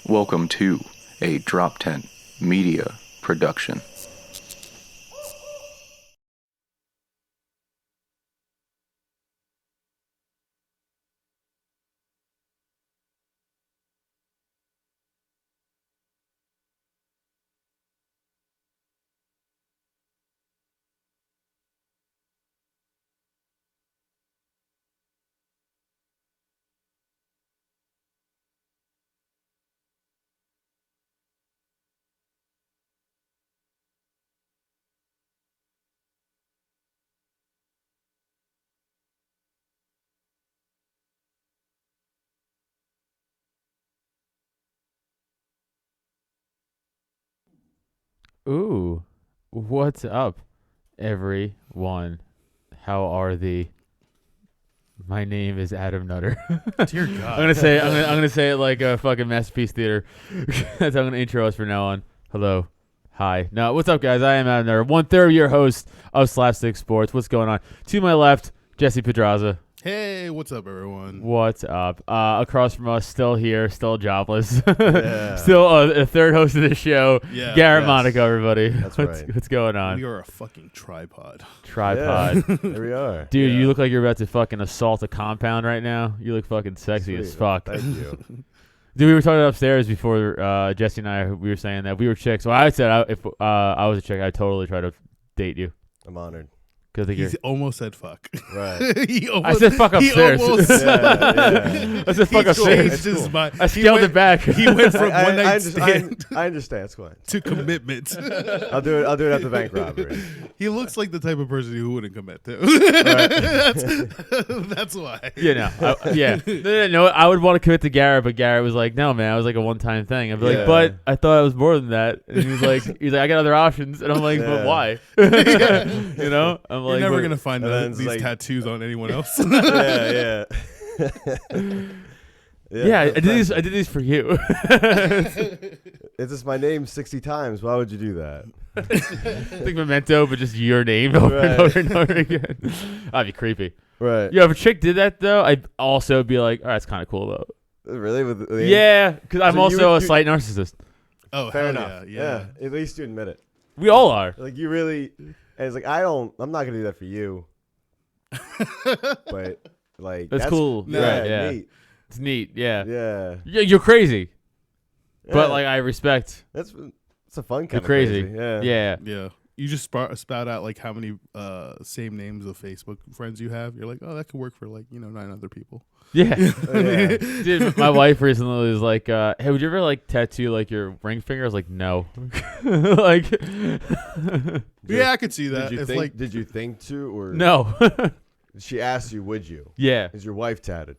Welcome to a DropTent Media production. Ooh, what's up, everyone? How are thee? My name is Adam Nutter. Dear God. I'm gonna say it like a fucking Masterpiece Theater. That's how I'm gonna intro us from now on. Hello, hi. No, what's up, guys? I am Adam Nutter, 1/3 year host of Slapstick Sports. What's going on? To my left, Jesse Pedraza. Hey, what's up, everyone? What's up? Across from us, still here, still jobless. Yeah. Still a third host of the show, Yeah, Garrett yes. Monaco, everybody. That's right. What's going on? We are a fucking tripod. Tripod. Yeah. There we are. Dude, Yeah. you look like you're about to fucking assault a compound right now. You look fucking sexy as Sweet. fuck. Thank you. Dude, we were talking upstairs before Jesse and I, we were saying that we were chicks. Well, I said if I was a chick, I'd totally try to date you. I'm honored. Cause I think He almost said fuck. Right. I said fuck upstairs. He almost Yeah. I said fuck he upstairs. changed his mind. I scaled it back. He went from I, one night I, stand I understand. It's fine. to commitment. I'll do it at the bank robbery. He looks like the type of person who wouldn't commit to. That's why. No, I would want to commit to Garrett, but Garrett was like, no, man, I was like a one-time thing. I'd be like, Yeah. but I thought it was more than that. And he was like, I got other options. And I'm like, but Yeah. why? You know? I'm You're like, never but- going to find And then it's these like- tattoos on anyone else. Yeah. Yeah, I did these for you. It's just my name 60 times. Why would you do that? Like Memento, but just your name over and Right. over and over again. That'd be creepy. Right. Yo, if a chick did that though, I'd also be like, all right, it's kind of cool though. Really? With the Yeah, because I'm So you also would- a slight narcissist. Oh, Fair hell enough. yeah. At least you admit it. We all are. Like you really. And it's like I'm not gonna do that for you. But like That's cool. Yeah. Right, yeah. Neat. It's neat. Yeah. Yeah. Yeah, you're crazy, but Yeah. like I respect. It's a fun kind You're of crazy. Yeah. Yeah. Yeah. You just spout out like how many same names of Facebook friends you have. You're like, oh, that could work for 9 other people. Yeah. Yeah. Dude, my wife recently was like, hey, would you ever like tattoo like your ring finger? I was like, no. Like, Yeah, I could see that. Did you It's think? like, Did you think to, or no. she asked you? Would you? Yeah. Is your wife tatted?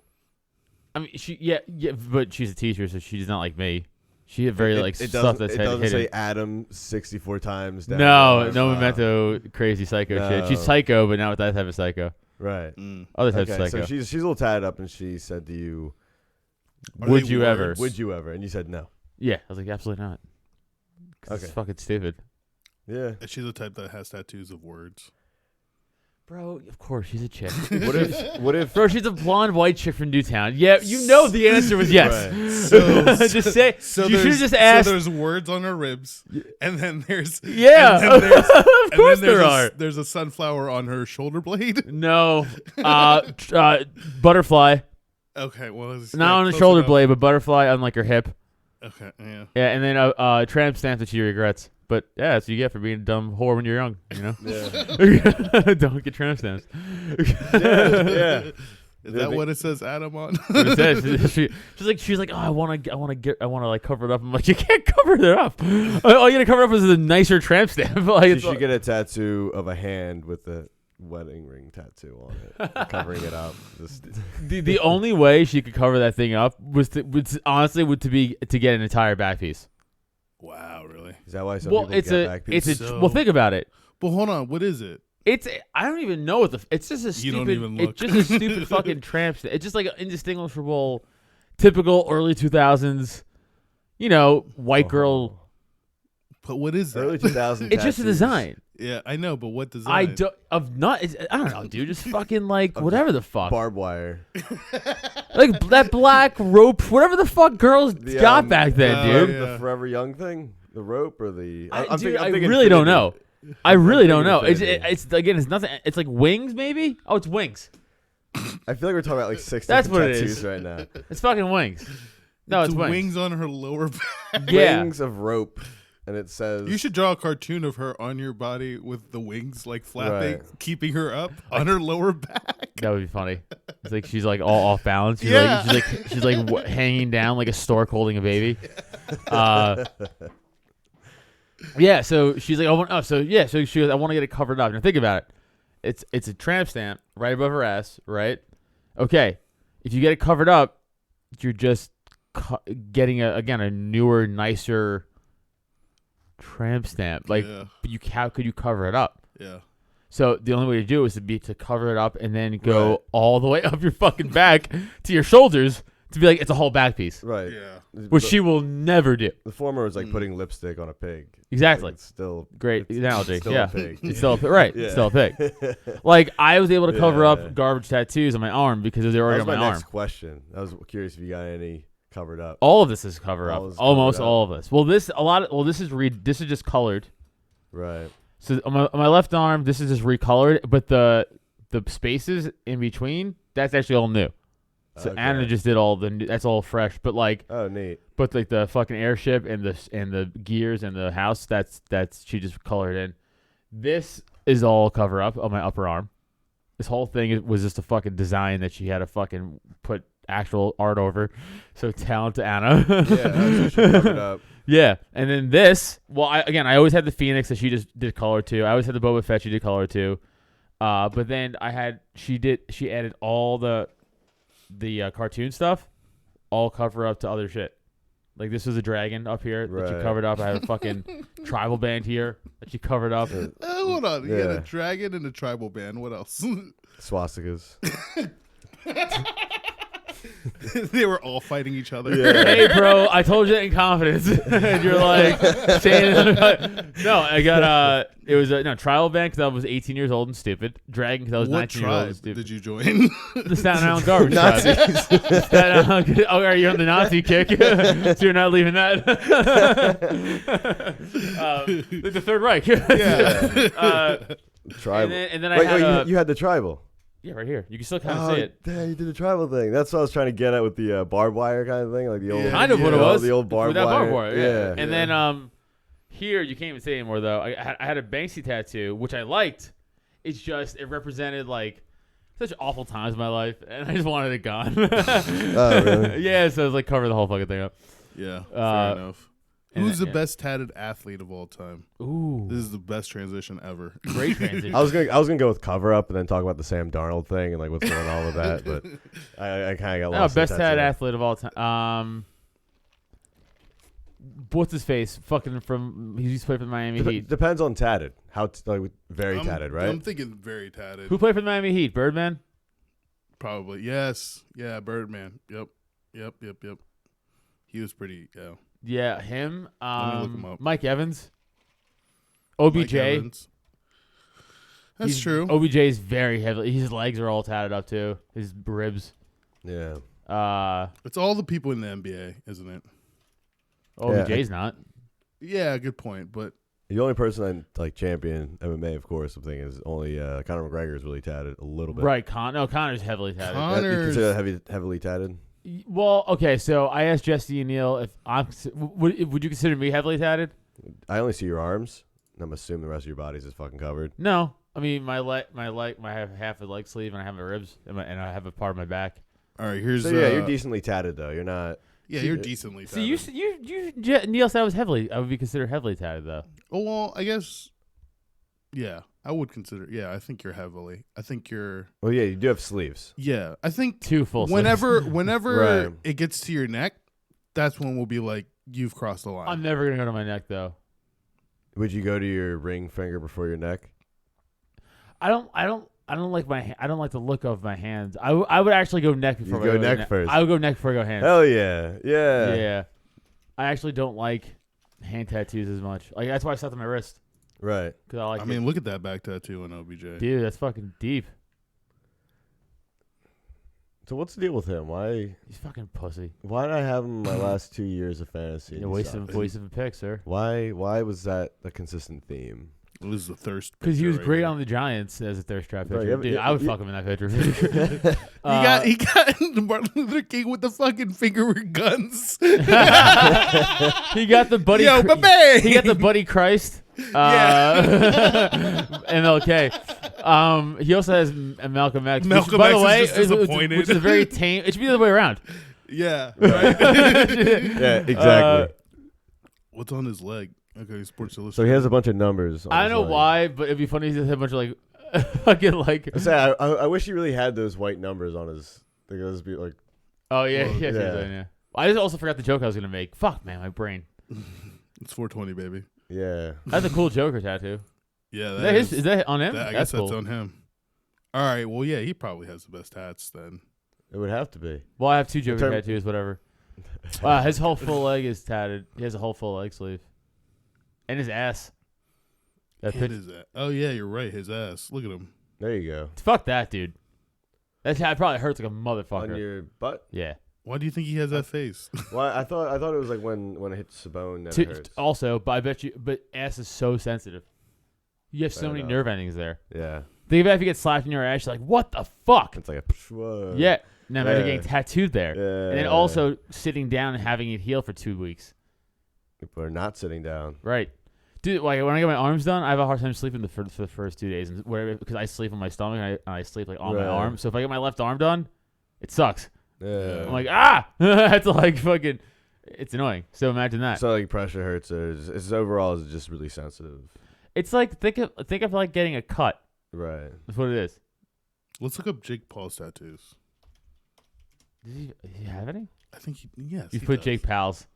I mean, yeah, but she's a teacher, so she's not like me. She had very like it stuff that's It doesn't hidden. say Adam 64 times. Down No, the no arm. Memento, crazy psycho shit. She's No. psycho, but not with that type of psycho. Right. Other types Okay, of psycho. so she's a little tatted up, and she said to you, Are Would they you ever? words? "Would you ever?" And you said no. Yeah, I was like, absolutely not. 'Cause Okay. It's fucking stupid. Yeah. she's the type that has tattoos of words. Bro, of course, she's a chick. What if? What if? Bro, she's a blonde white chick from Newtown. Yeah, you know the answer was yes. Right. So, Just say, so you should have there's- just asked. So there's words on her ribs, and then there's Yeah, and then there's, of course there are. There's a sunflower on her shoulder blade. No, butterfly. Okay, well, it's Not on the close shoulder enough. blade, but butterfly on like her hip. Okay, yeah. Yeah, and then tramp stamp that she regrets. But yeah, that's what you get for being a dumb whore when you're young. You know, Yeah. don't get tramp stamps. Yeah. Is that what it says, Adam on? It says. She's like, oh, I want to like cover it up. I'm like, you can't cover it up. All you gotta cover it up is a nicer tramp stamp. Like, She it's should get a tattoo of a hand with the wedding ring tattoo on it, covering it up. Just, the only way she could cover that thing up was to get an entire back piece. Wow, really? is that why some Well, people it's get a back it's a pieces? well, think about it. But hold on, what is it? I don't even know what it's just a You don't stupid. even It's look. just a stupid fucking tramp stamp. It's just like an indistinguishable, typical early 2000s. You know, white girl. But what is that? Early 2000s. It's just a tattoos. design. Yeah, I know, but what design? I don't know, dude. Just fucking like whatever the fuck. Barbed wire. Like that black rope, whatever the fuck girls got back then, dude. yeah. The Forever Young thing, the rope or the. I thinking really don't know. I really don't know. Infinity. It's again, it's nothing. It's like wings, maybe. Oh, it's wings. I feel like we're talking about like 6 That's different what it tattoos is. right now. It's fucking wings. No, it's wings. Wings on her lower back. Yeah. Wings of rope, and it says. You should draw a cartoon of her on your body with the wings like flapping, Right. keeping her up on her lower back. That would be funny. It's like she's like all off balance. She's Yeah. she's like hanging down like a stork holding a baby. Yeah. So she's like, So she goes, I want to get it covered up. Now think about it. It's a tramp stamp right above her ass, right? Okay. If you get it covered up, you're just getting a newer, nicer tramp stamp. Like, Yeah. but how could you cover it up? Yeah. So the only way to do it is to cover it up and then go Right. all the way up your fucking back to your shoulders to be like it's a whole back piece, Right. Yeah. which she will never do. The former was like putting lipstick on a pig. Exactly. Like, it's still Great it's analogy. Still Yeah. a pig. It's still a pig. Right. Yeah. It's still a pig. Like I was able to cover Yeah. up garbage tattoos on my arm because they're That already was on my my arm. next question. I was curious if you got any covered up. All of this is cover All up. is Almost covered up. all of this. Well, this is just colored. Right. So on my left arm, this is just recolored, but the spaces in between, that's actually all new. So Okay. Anna just did all that's all fresh. But like, Oh, neat. but like the fucking airship and the gears and the house, that's she just colored in. This is all cover up on my upper arm. This whole thing was just a fucking design that she had to fucking put actual art over. So talent to Anna. Yeah, that's what she covered up. Yeah, and then this. Well, I always had the Phoenix that she just did color to. I always had the Boba Fett she did color to. But then she added all the cartoon stuff, all cover up to other shit. Like this was a dragon up here that she Right. covered up. I had a fucking tribal band here that she covered up. Hold on. You got Yeah. a dragon and a tribal band. What else? Swastikas. They were all fighting each other. Yeah. Hey, bro, I told you that in confidence, and you're like saying no. I got it was a tribal band because I was 18 years old and stupid. Dragon because I was What 19 years old and tribe stupid. did you join? The Staten Island garbage tribe. Staten Island, are you on the Nazi kick? So you're not leaving that? Like the Third Reich. Tribal. And then I Wait, had you had the tribal. yeah, right here. You can still kind of see it. Damn, you did the tribal thing. That's what I was trying to get at with the barbed wire kind of thing, like the old. Yeah. Kind of what it you know, was. The old barbed Without wire. barbed wire. Yeah. And Yeah. then here you can't even see it anymore though. I had a Banksy tattoo, which I liked. It's just it represented like such awful times in my life, and I just wanted it gone. Oh, really? Yeah, so it was like cover the whole fucking thing up. Yeah, fair enough. and Who's the yeah. best tatted athlete of all time? Ooh, This is the best transition ever. great transition. I was gonna go with cover up and then talk about the Sam Darnold thing and like what's going on with that, but I kind of got No, lost. in best that tatted too. athlete of all time. What's his face? Fucking he used to play for the Miami Heat. Depends on tatted. How like very tatted, right? I'm thinking very tatted. Who played for the Miami Heat? Birdman. Probably. Yes. Yeah, Birdman. Yep. He was pretty, yeah. Yeah, him. me look him up. Mike Evans. Mike OBJ. Evans. That's He's- true. OBJ is very heavy. His legs are all tatted up too. His ribs. Yeah. It's all the people in the NBA, isn't it? OBJ's not. Yeah, good point. But The only person I like champion MMA, of course, I'm thinking is only Conor McGregor is really tatted a little bit. Right, Connor's heavily tatted. You consider that heavily tatted? Well, okay, so I asked Jesse and Neil if would you consider me heavily tatted? I only see your arms. And I'm assuming the rest of your body's just fucking covered. No, I mean my half a leg sleeve and I have my ribs and I have a part of my back. all right, here's So yeah, you're decently tatted though. You're not. yeah, you're decently So tatted. Neil said I would be considered heavily tatted though. Oh well, I guess. Yeah, I would consider. Yeah, I think you're heavily. I think you're. Well, yeah, you do have sleeves. Yeah, I think Two full sleeves. whenever Right. it gets to your neck, that's when we'll be like, you've crossed the line. I'm never gonna go to my neck though. Would you go to your ring finger before your neck? I don't like I don't like the look of my hands. I would actually go neck before You I go to neck first. I would go neck before I go hands. Hell yeah, yeah. Yeah. I actually don't like hand tattoos as much. Like that's why I stopped on my wrist. Right. Cause I like I mean, look at that back tattoo on OBJ. dude, that's fucking deep. So what's the deal with him? Why He's fucking pussy. did I have him my last 2 years of fantasy? You're wasting a pick, sir. Why was that a consistent theme? It was the thirst. Because he was picture great right on the Giants as a thirst trap Bro, pitcher. yeah, Dude, yeah, I would yeah. fuck him in that picture. He got Martin Luther King with the fucking finger with guns. He got the buddy. Yo, baby! He got the Buddy Christ. MLK. He also has Malcolm X. Malcolm which, by X the way, is just disappointed. which is very tame. It should be the other way around. Yeah. Right? Yeah, exactly. What's on his leg? Okay, Sports Illustrated. So he has a bunch of numbers. On I his don't know leg. why, but it'd be funny if he had a bunch of like, fucking like. I wish he really had those white numbers on his. Like, those be like. Oh yeah, Well, yeah. I just also forgot the joke I was gonna make. Fuck, man, my brain. It's 420, baby. Yeah. That's a cool Joker tattoo. Yeah, Is that on him? I That's guess cool. that's on him. All right. Well, yeah, he probably has the best hats then. It would have to be. Well, I have two Joker tattoos, whatever. His whole full leg is tatted. He has a whole full leg sleeve. And his ass. That And pic- his ass. Oh, yeah, you're right. His ass. Look at him. There you go. Fuck that, dude. That probably hurts like a motherfucker. On your butt. Yeah. Why do you think he has that face? Well, I thought it was like when it hits the bone that it hurts. Also, but I bet you, ass is so sensitive. You have so Fair many enough. nerve endings there. Yeah. Think about if you get slapped in your ass, you're like, what the fuck? It's like a. Whoa. Yeah. Now imagine Yeah. getting tattooed there. Yeah. And then also sitting down and having it heal for 2 weeks. People are not sitting down. Right. Dude, like when I get my arms done, I have a hard time sleeping for the first 2 days, and because I sleep on my stomach and I sleep like on my Right. arm. So if I get my left arm done, it sucks. Yeah. I'm like, I have to like fucking. It's annoying. So imagine that. So like pressure hurts, or it's overall is just really sensitive. It's like think of like getting a cut. Right. That's what it is. Let's look up Jake Paul's tattoos. Does he have any? I think yes. You he put does. Jake Pals.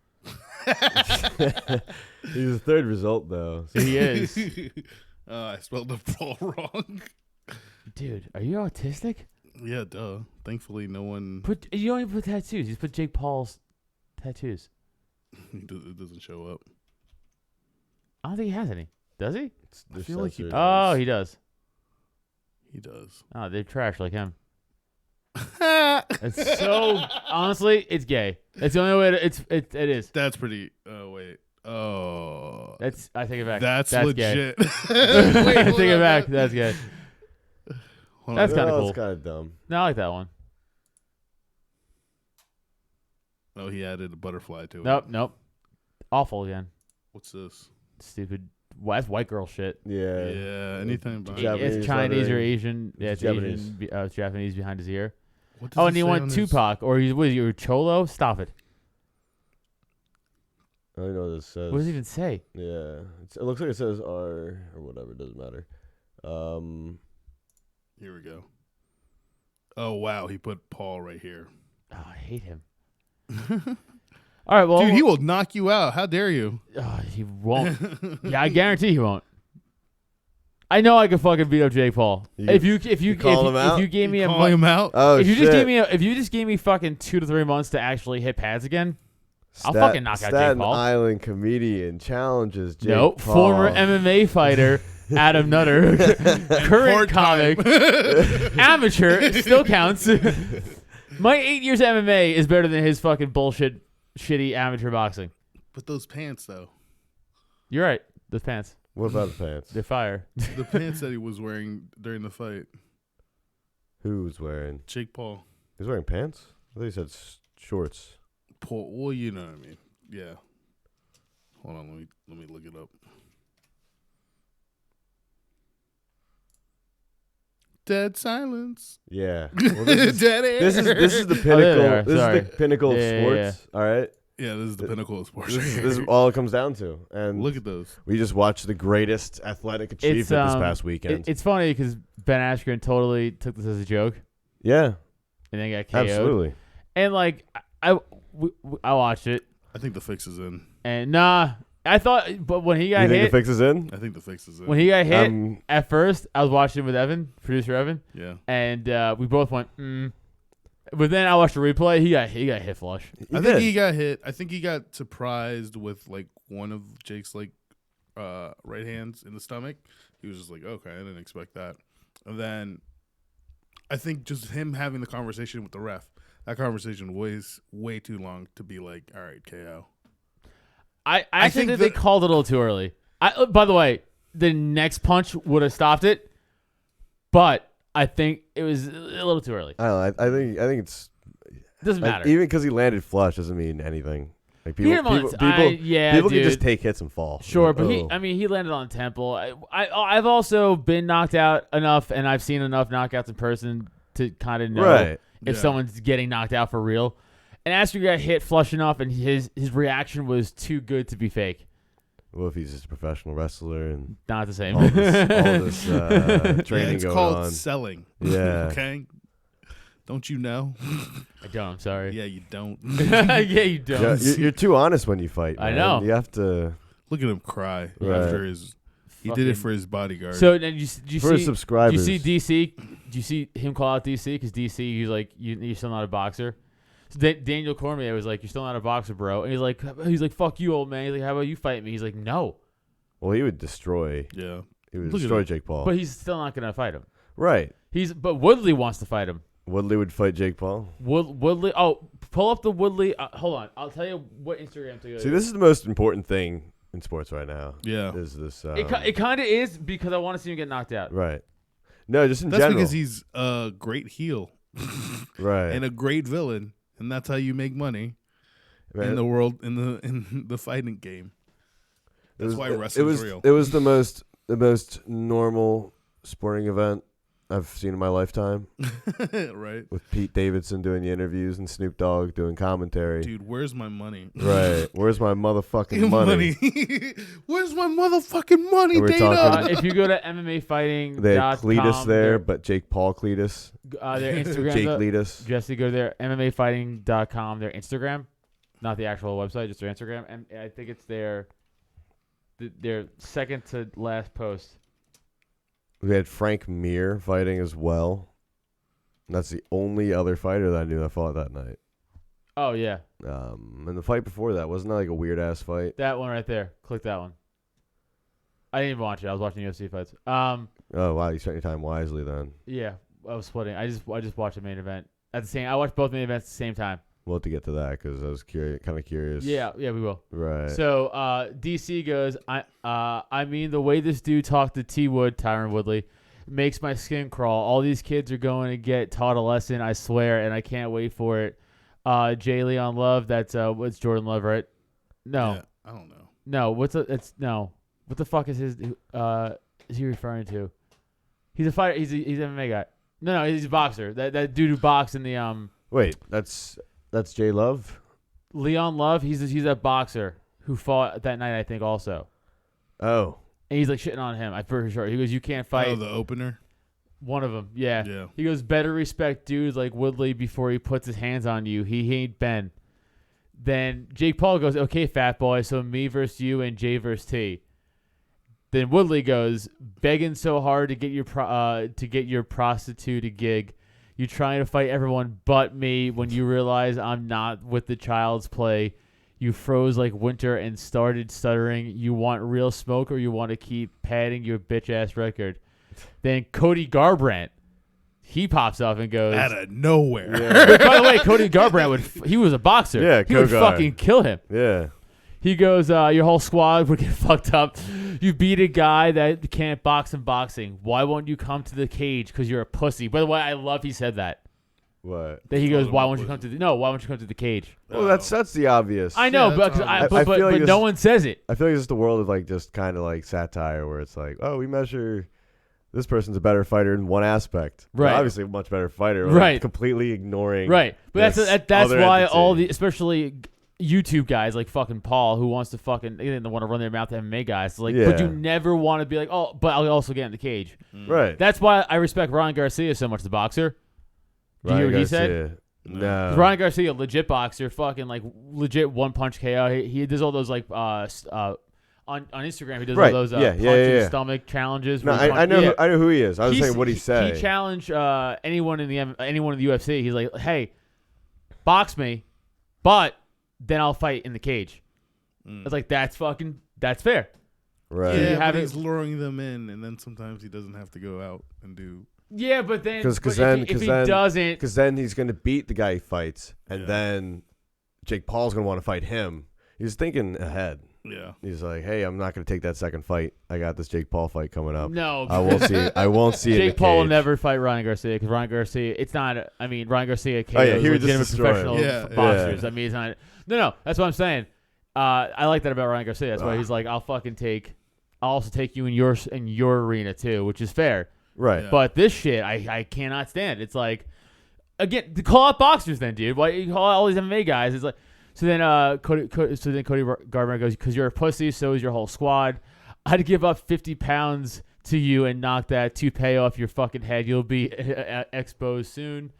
He's the third result though. So He is. I spelled the Paul wrong. Dude, are you autistic? Yeah, duh. Thankfully, no one. You don't even put tattoos. You just put Jake Paul's tattoos. It doesn't show up. I don't think he has any. Does he? they're feel like he censored. Oh, he does. He does. Oh, they're trash like him. It's so honestly, it's gay. It's the only way. It is. That's pretty. Oh wait. Oh. That's. I take it back. That's gay. legit. I take it back. That's gay. Hold That's on. kinda Well, cool. It's kind of dumb. No, I like that one. Oh, he added a butterfly to it. Nope. Awful again. What's this? Stupid. That's white girl shit. Yeah. Yeah. Anything behind Japanese It's Chinese or lettering. Asian. Yeah, it's Japanese. Asian. It's Japanese behind his ear. What does Oh, it and he say went on his- Tupac, or he's what is he, Cholo? Stop it. I don't know what this says. What does it even say? Yeah. It looks like it says R or whatever. It doesn't matter. Here we go. Oh wow, he put Paul right here. Oh, I hate him. All right, well, Dude, he will knock you out. How dare you? he won't. Yeah, I guarantee he won't. I know I could fucking beat up Jake Paul. If you call him out? if you gave me a Calling him out. Oh if you shit. just gave me fucking 2 to 3 months to actually hit pads again. I'll fucking knock out Jake Staten Paul. Island comedian challenges Jake Nope, Paul. former MMA fighter Adam Nutter, current Part-time. comic, amateur, still counts. My 8 years of MMA is better than his fucking bullshit, shitty amateur boxing. But those pants though. You're right. Those pants, What about the pants? they're fire. The pants that he was wearing during the fight. Who's wearing? Jake Paul. He's wearing pants? I thought he said shorts. Paul. Well, you know what I mean. Yeah. Hold on. Let me look it up. Dead silence. Yeah. Well, this Dead air. is the Oh, there they pinnacle. are. This Sorry. is the pinnacle of Yeah, sports. All right. Yeah, this is the pinnacle of sports. This is all it comes down to. And Look at those. we just watched the greatest athletic achievement this past weekend. It's funny because Ben Askren totally took this as a joke yeah. and then got KO'd. Absolutely. And like I watched it I think the fix is in. and I thought, but when he got You think hit, the fix is in? I think the fix is in. when he got hit Um, at first, I was watching with Evan, producer Evan, Yeah. and we both went. But then I watched the replay. He got hit flush. I think he got hit. I think he got surprised with like one of Jake's like right hands in the stomach. He was just like, okay, I didn't expect that. And then I think just him having the conversation with the ref, that conversation was way too long to be like, all right, KO. I actually think they called it a little too early. By the way, the next punch would have stopped it, but I think it was a little too early. I don't know. I think it's doesn't like, matter. Even because he landed flush doesn't mean anything. Like He hit him on people dude. can just take hits and fall. Sure, Like, but oh. he landed on temple. I've also been knocked out enough, and I've seen enough knockouts in person to kind of know Right. if someone's getting knocked out for real. And Asker got hit flush enough, and his reaction was too good to be fake. Well, if he's just a professional wrestler and Not the same. all this training it's going called on. selling. Yeah. Okay. Don't you know? I don't. I'm sorry. Yeah, you don't. Yeah, you don't. Yeah, you're too honest when you fight. I Man. know. You have to. Look at him cry Right. after his. He did it for his bodyguard. So then you For his see subscribers. Do you see DC? Do you see him call out DC? Because DC, he's like, you're still not a boxer. So Daniel Cormier was like, you're still not a boxer, bro. And he's like, fuck you, old man. He's like, how about you fight me? He's like, no. Well, he would destroy. Yeah. He would Look at destroy him. Jake Paul. But he's still not gonna fight him. Right. But Woodley wants to fight him. Woodley would fight Jake Paul. Woodley. Oh, pull up the Woodley. Hold on. I'll tell you what Instagram to go. See, this is the most important thing in sports right now. Yeah. Is this? It kind of is because I want to see him get knocked out. Right. No, just in That's general. because he's a great heel right. and a great villain, and that's how you make money Man, in the world in the fighting game. That's why wrestling's real. It was the most normal sporting event I've seen in my lifetime. Right. With Pete Davidson doing the interviews and Snoop Dogg doing commentary. Dude, where's my money? Right. Where's my motherfucking money? Where's my motherfucking money, And we're Dana? talking- If you go to MMAfighting.com, They had Cletus there, but Jake Paul Cletus. their Instagram. Jake Cletus. Jesse, go to their MMAfighting.com, their Instagram, not the actual website, just their Instagram, and I think it's their second to last post. We had Frank Mir fighting as well. And that's the only other fighter that I knew that fought that night. Oh yeah, And the fight before that wasn't that like a weird ass fight. that one right there. Click that one. I didn't even watch it. I was watching UFC fights. Oh wow, you spent your time wisely then. Yeah, I was splitting. I just watched the main event at the same. I watched both main events at the same time. We'll have to get to that because I was kind of curious. Yeah, we will. Right. So DC goes, I mean the way this dude talked to T Wood, Tyron Woodley, makes my skin crawl. All these kids are going to get taught a lesson, I swear, and I can't wait for it. Jay Leon Love, that's what's Jordan Love, right? No. Yeah, I don't know. No, what the fuck is is he referring to? He's a fighter, he's an MMA guy. No, he's a boxer. That dude who boxed in the Wait, that's Jay Love? Leon Love, he's a boxer who fought that night, I think, also. Oh. And he's like shitting on him. I'm pretty sure. He goes, "You can't fight." Oh, the opener. One of them, yeah. Yeah. He goes, "Better respect dudes like Woodley before he puts his hands on you. He ain't Ben." Then Jake Paul goes, "Okay, fat boy. So me versus you and Jay versus T." Then Woodley goes, "Begging so hard to get your prostitute a gig. You trying to fight everyone but me. When you realize I'm not with the child's play, you froze like winter and started stuttering. You want real smoke or you want to keep padding your bitch ass record?" Then Cody Garbrandt, he pops up and goes, Out of nowhere. But by the way, Cody Garbrandt he was a boxer. Yeah, he would Kogar. fucking kill him. Yeah. He goes, your whole squad would get fucked up. You beat a guy that can't box in boxing. Why won't you come to the cage? Because you're a pussy. By the way, I love he said that. What? That he goes, him why a won't you come to the why won't you come to the cage? Well, that's the obvious. I know, Yeah, but that's obvious. but, I feel like but no one says it. I feel like it's just the world of like just kind of like satire where it's like, oh, we measure this person's a better fighter in one aspect. Right. They're obviously a much better fighter. Like, Right. Completely ignoring. Right. But this that's other why entity. all the, especially YouTube guys like fucking Paul, who wants to fucking, they didn't want to run their mouth to MMA guys. Like, but Yeah. you never want to be like, oh, but I'll also get in the cage. Right. That's why I respect Ryan Garcia so much, the boxer. Do you hear what he said? No. Ryan Garcia, legit boxer, fucking like legit one punch KO. He does all those like on Instagram. He does Right. all those Yeah, punch yeah, and yeah. stomach challenges. No, where he I know. yeah. I know who he is. I was He's- saying what he said. He challenged anyone in the UFC. He's like, hey, box me, but then I'll fight in the cage. It's like that's fair. Right. Yeah, have but it- he's luring them in, and then sometimes he doesn't have to go out and do. Yeah, but then Because if he doesn't, because then he's going to beat the guy he fights, and Yeah. then Jake Paul's going to want to fight him. He's thinking ahead. Yeah. He's like, hey, I'm not going to take that second fight. I got this Jake Paul fight coming up. no, I won't see. I won't see it. in Jake the Paul will cage. never fight Ryan Garcia because Ryan Garcia. It's not. I mean, Ryan Garcia KOs yeah, he would just legitimate destroy him. professional Yeah, boxers. yeah. I mean, it's not. No. That's what I'm saying. I like that about Ryan Garcia. That's why he's like, I'll also take you in your arena too, which is fair. Right. Yeah. But this shit, I cannot stand. It's like, again, to call out boxers then, dude. Why you call out all these MMA guys? It's like, so then Cody Garbrandt goes, because you're a pussy, so is your whole squad. I'd give up 50 pounds to you and knock that toupee off your fucking head. You'll be exposed soon.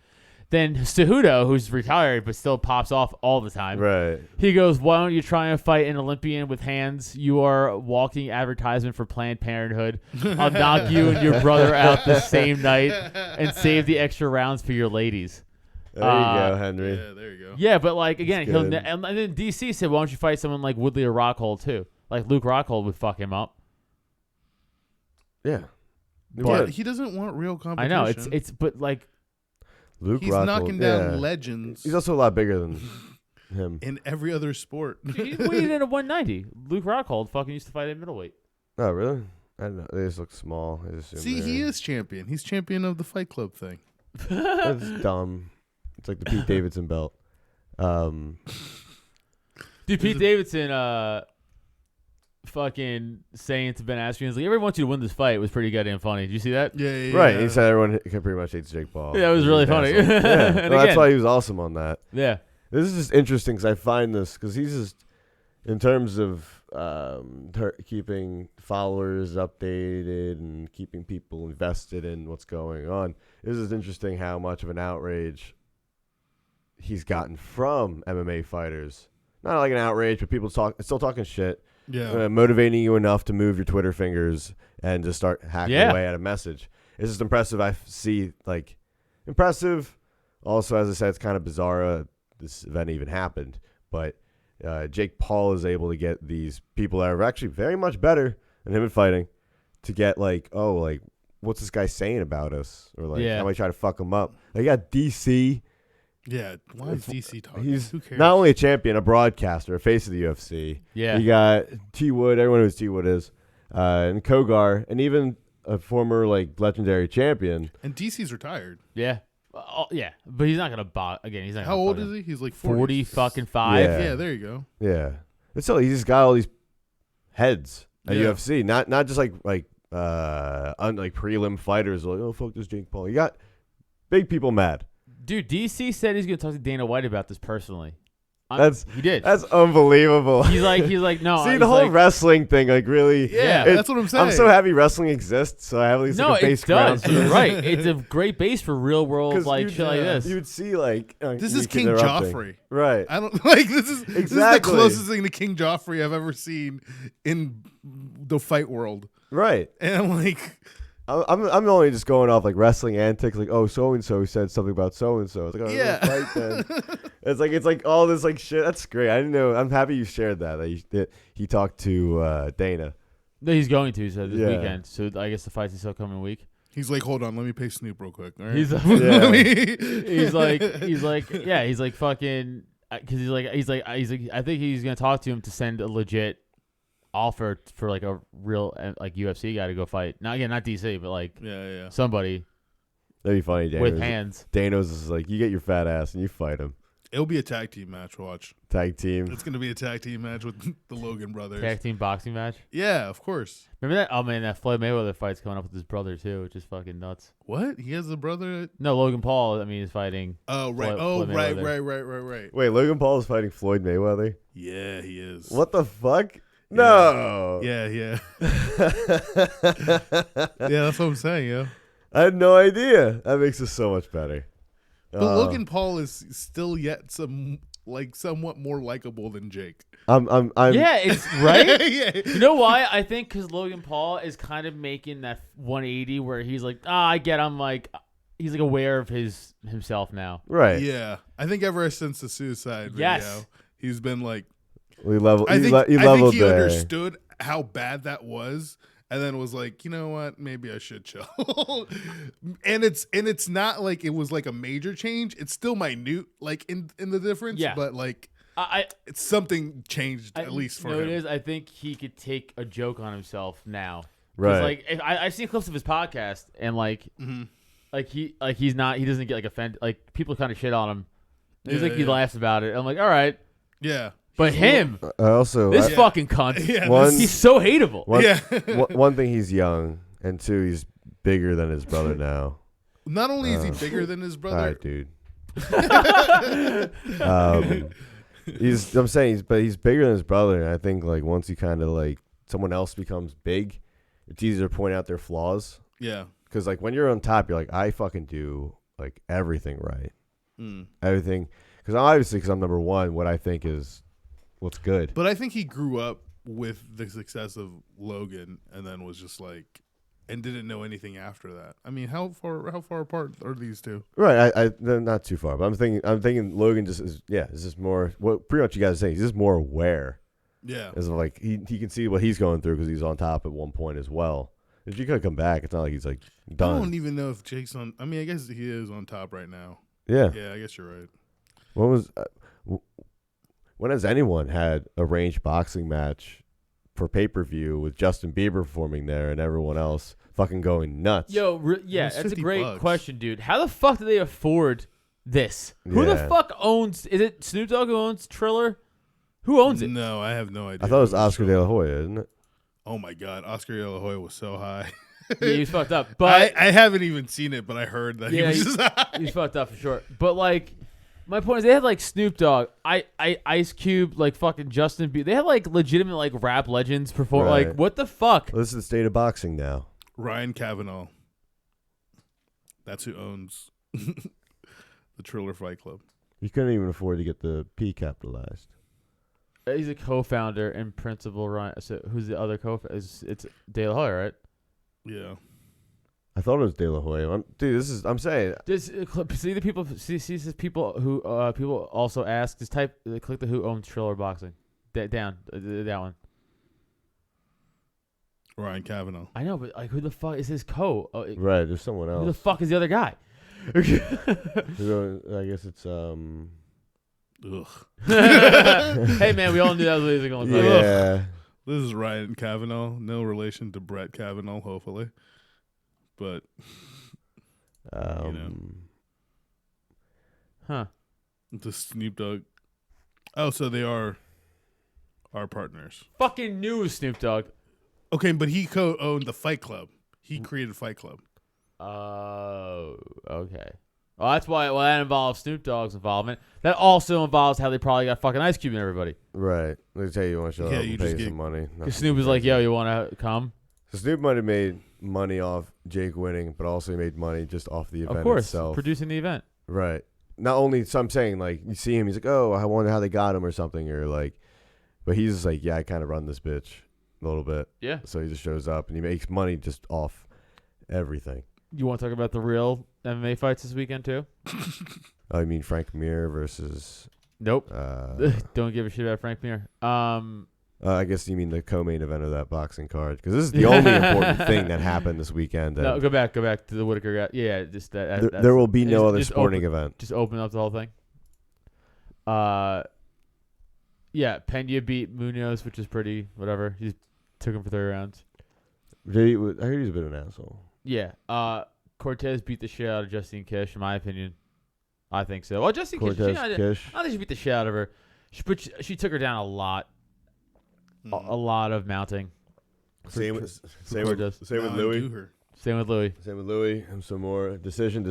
Then Cejudo, who's retired but still pops off all the time. Right. He goes, why don't you try and fight an Olympian with hands? You are a walking advertisement for Planned Parenthood. I'll knock you and your brother out the same night and save the extra rounds for your ladies. There you go, Henry. Yeah, there you go. Yeah, but like again, That's good. and then DC said, why don't you fight someone like Woodley or Rockhold too? Like Luke Rockhold would fuck him up. Yeah. But he doesn't want real I competition. know it's but like Luke He's Rockhold, knocking down yeah. legends He's also a lot bigger than him. in every other sport. he weighed in at 190. Luke Rockhold fucking used to fight at middleweight. Oh, really? I don't know. They just look small. I just assume See, he is champion. He's champion of the Fight Club thing. That's dumb. It's like the Pete Davidson belt. Dude, Pete Davidson fucking saying to Ben Askren, he's like, everyone wants you to win this fight was pretty goddamn funny. Did you see that? Yeah. Right. He said everyone pretty much hates Jake Paul. Yeah, it was really He's an funny. asshole. Yeah. And No, that's again- why he was awesome on that. Yeah. This is just interesting because I find this because he's just in terms of keeping followers updated and keeping people invested in what's going on. This is interesting how much of an outrage he's gotten from MMA fighters. Not like an outrage, but people still talking shit, Yeah. motivating you enough to move your Twitter fingers and just start hacking Yeah. away at a message. It's just impressive. I see impressive. Also, as I said, it's kind of bizarre. This event even happened, but Jake Paul is able to get these people that are actually very much better than him in fighting to get what's this guy saying about us, or how am I trying to fuck him up? Like, you got DC. Yeah. Why is DC talking? He's Who cares? not only a champion, a broadcaster, a face of the UFC. Yeah. You got T Wood. Everyone knows T Wood is, and Kogar, and even a former legendary champion. And DC's retired. Yeah. Yeah. But he's not going to box. Again, he's not How gonna old fucking- is he? He's like 40 fucking 5. Yeah. Yeah, there you go. Yeah, and so he's just got all these heads at Yeah. UFC, not just like prelim fighters. Like, oh fuck this Jake Paul. You got big people mad. Dude, DC said he's going to talk to Dana White about this personally. He did. That's unbelievable. He's like, no. See, he's the whole like, wrestling thing, really. Yeah, that's what I'm saying. I'm so happy wrestling exists, so I have at least No, a base it does. ground. You're right. It's a great base for real world shit like this. You'd see This is you King interrupting. Joffrey. Right. I don't this is the Exactly. closest thing to King Joffrey I've ever seen in the fight world. Right. And I'm like, I'm only just going off wrestling antics, so and so said something about so and so. It's like, oh, Yeah. fight then. it's like all this shit. That's great. I didn't know. I'm happy you shared that he talked to Dana. No, he's going to, so this Yeah. weekend. So I guess the fight's still coming week. he's like, hold on, let me pay Snoop real quick. All right? He's Let me- he's like fucking because he's like I think he's gonna talk to him to send a legit offer for a real UFC guy to go fight. Now again, not DC, but yeah. somebody That'd be funny. Dana with was- hands. Dano's is like, you get your fat ass and you fight him. It'll be a tag team match. Watch. Tag team. It's gonna be a tag team match with the Logan brothers. Tag team boxing match. Yeah, of course. Remember that? Oh man, that Floyd Mayweather fight's coming up with his brother too, which is fucking nuts. What? He has a brother. No, Logan Paul. I mean, is fighting. Oh right. Floyd Right. Mayweather. Wait, Logan Paul is fighting Floyd Mayweather? Yeah, he is. What the fuck? No. Yeah. Yeah, that's what I'm saying, yo. I had no idea. That makes it so much better. But Logan Paul is still yet somewhat more likable than Jake. I'm Yeah, it's right. Yeah. You know why? I think because Logan Paul is kind of making that 180 where he's like, he's aware of himself now. right. Yeah. I think ever since the suicide video, Yes. he's been like, We level. I think he leveled he there. understood how bad that was, and then was like, you know what, maybe I should chill. and it's not like it was like a major change. It's still minute, like in the difference. Yeah. But like it's something changed at least for him. It is. I think he could take a joke on himself now. Right. Like I've seen clips of his podcast, and like he doesn't get like offended. Like people kind of shit on him. He's like he laughs about it. I'm like, all right. Yeah. But him, this fucking cunt. Yeah, he's so hateable. One thing, he's young, and two, he's bigger than his brother now. Not only is he bigger than his brother, all right, dude. He's bigger than his brother, and I think like once you kind of like someone else becomes big, it's easier to point out their flaws. Yeah. Because like when you're on top, you're like, I fucking do like everything right, everything. Because I'm number one. What I think is what's good. But I think he grew up with the success of Logan, and then was just like, and didn't know anything after that. I mean, how far apart are these two? Right, they're not too far, but I'm thinking Logan is just more. What pretty much you guys are saying, he's just more aware. Yeah, as of like he can see what he's going through because he's on top at one point as well. If you could come back, it's not like he's like done. I don't even know if Jake's on. I mean, I guess he is on top right now. Yeah, I guess you're right. When has anyone had a range boxing match for pay-per-view with Justin Bieber performing there and everyone else fucking going nuts? That's a great question, dude. How the fuck do they afford this? Who the Yeah. fuck owns? Is it Snoop Dogg who owns Triller? Who owns it? No, I have no idea. I thought it was Oscar De La Hoya, isn't it? Oh my God, Oscar De La Hoya was so high. Yeah, he's fucked up. But I haven't even seen it, but I heard that he was just high. He's fucked up for sure. But like, my point is, they had like Snoop Dogg, Ice Cube, like fucking Justin Bieber. They had like legitimate like rap legends perform. Right. Like, what the fuck? Well, this is the state of boxing now. Ryan Kavanaugh. That's who owns the Triller Fight Club. You couldn't even afford to get the P capitalized. He's a co-founder and principal. Ryan. So who's the other co-founder? It's De La Hoya, right? Yeah. I thought it was De La Hoya. I'm saying. See the people. See these people who people also ask. Just click the who owns Triller Boxing. That one. Ryan Kavanaugh. I know, but like, who the fuck is his co? Right, there's someone else. Who the fuck is the other guy? I guess it's Ugh. Hey man, we all knew that was what he was going to look like. Yeah. This is Ryan Kavanaugh. No relation to Brett Kavanaugh, hopefully. But the Snoop Dogg. Oh, so they are our partners. Fucking new Snoop Dogg. Okay, but he co-owned the Fight Club. He created Fight Club. Oh, okay. Well, that's why. Well, that involves Snoop Dogg's involvement. That also involves how they probably got fucking Ice Cube and everybody. Right. Let me tell you want to show up and pay some money. Because Snoop was like, "Yo, you want to come?" So Snoop might have made money off Jake winning, but also he made money just off the event of course, itself. producing the event. Right. Not only, so I'm saying, like, you see him, he's like, oh, I wonder how they got him or something, or like, but he's just like, yeah, I kind of run this bitch a little bit. Yeah. So he just shows up and he makes money just off everything. You want to talk about the real MMA fights this weekend too? Oh, you mean Frank Mir versus? Nope. Don't give a shit about Frank Mir. I guess you mean the co-main event of that boxing card, because this is the only important thing that happened this weekend. No, go back to the Whitaker guy. Yeah, just that. There will be no other sporting event. Just open up the whole thing. Yeah, Pena beat Munoz, which is pretty whatever. He took him for 30 rounds. I heard he's a bit of an asshole. Yeah. Cortez beat the shit out of Justine Kish, in my opinion. I think so. Well, Justine Kish, I think she beat the shit out of her. She took her down a lot. A lot of mounting. Same with Louis. Same with Louis. And some more decision.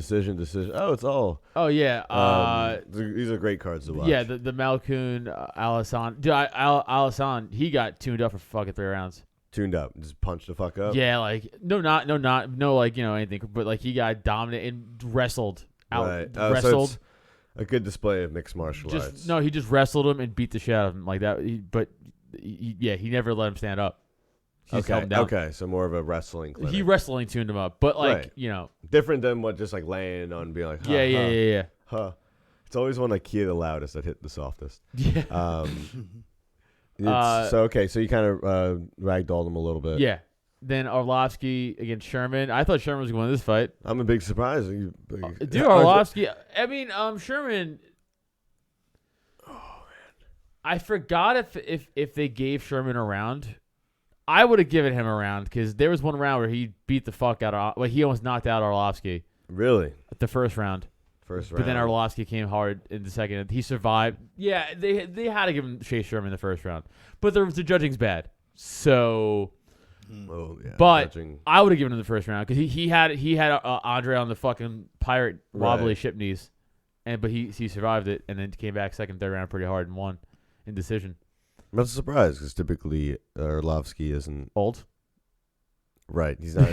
Oh, it's all. Oh yeah. These are great cards to watch. Yeah, the Malkoon, Alisson. Dude, Alisson, he got tuned up for fucking 3 rounds. Tuned up, just punched the fuck up. Yeah, like no, like anything, but like he got dominant and wrestled out. Right. Wrestled. So it's a good display of mixed martial arts. No, he just wrestled him and beat the shit out of him like that. He never let him stand up. He just held him down. Okay, so more of a wrestling clinic. He wrestling tuned him up, but like different than what just like laying on and being like, yeah. Huh. It's always one like key the loudest that hit the softest. Yeah. So you kind of ragdolled him a little bit. Yeah. Then Arlovsky against Sherman. I thought Sherman was going to win this fight. I'm a big surprise. Dude, Arlovsky. I mean, Sherman. Oh man, I forgot if they gave Sherman a round. I would have given him a round because there was one round where he beat the fuck out of. He almost knocked out Arlovsky. Really? At the first round. But then Arlovsky came hard in the second. He survived. Yeah, they had to give him Chase Sherman in the first round, but the judging's bad. So. Oh, yeah, but I would have given him the first round because he had Andre on the fucking pirate wobbly ship knees, but he survived it and then came back second, third round pretty hard and won in decision. I'm not surprised because typically Arlovsky isn't old. Right, he's not.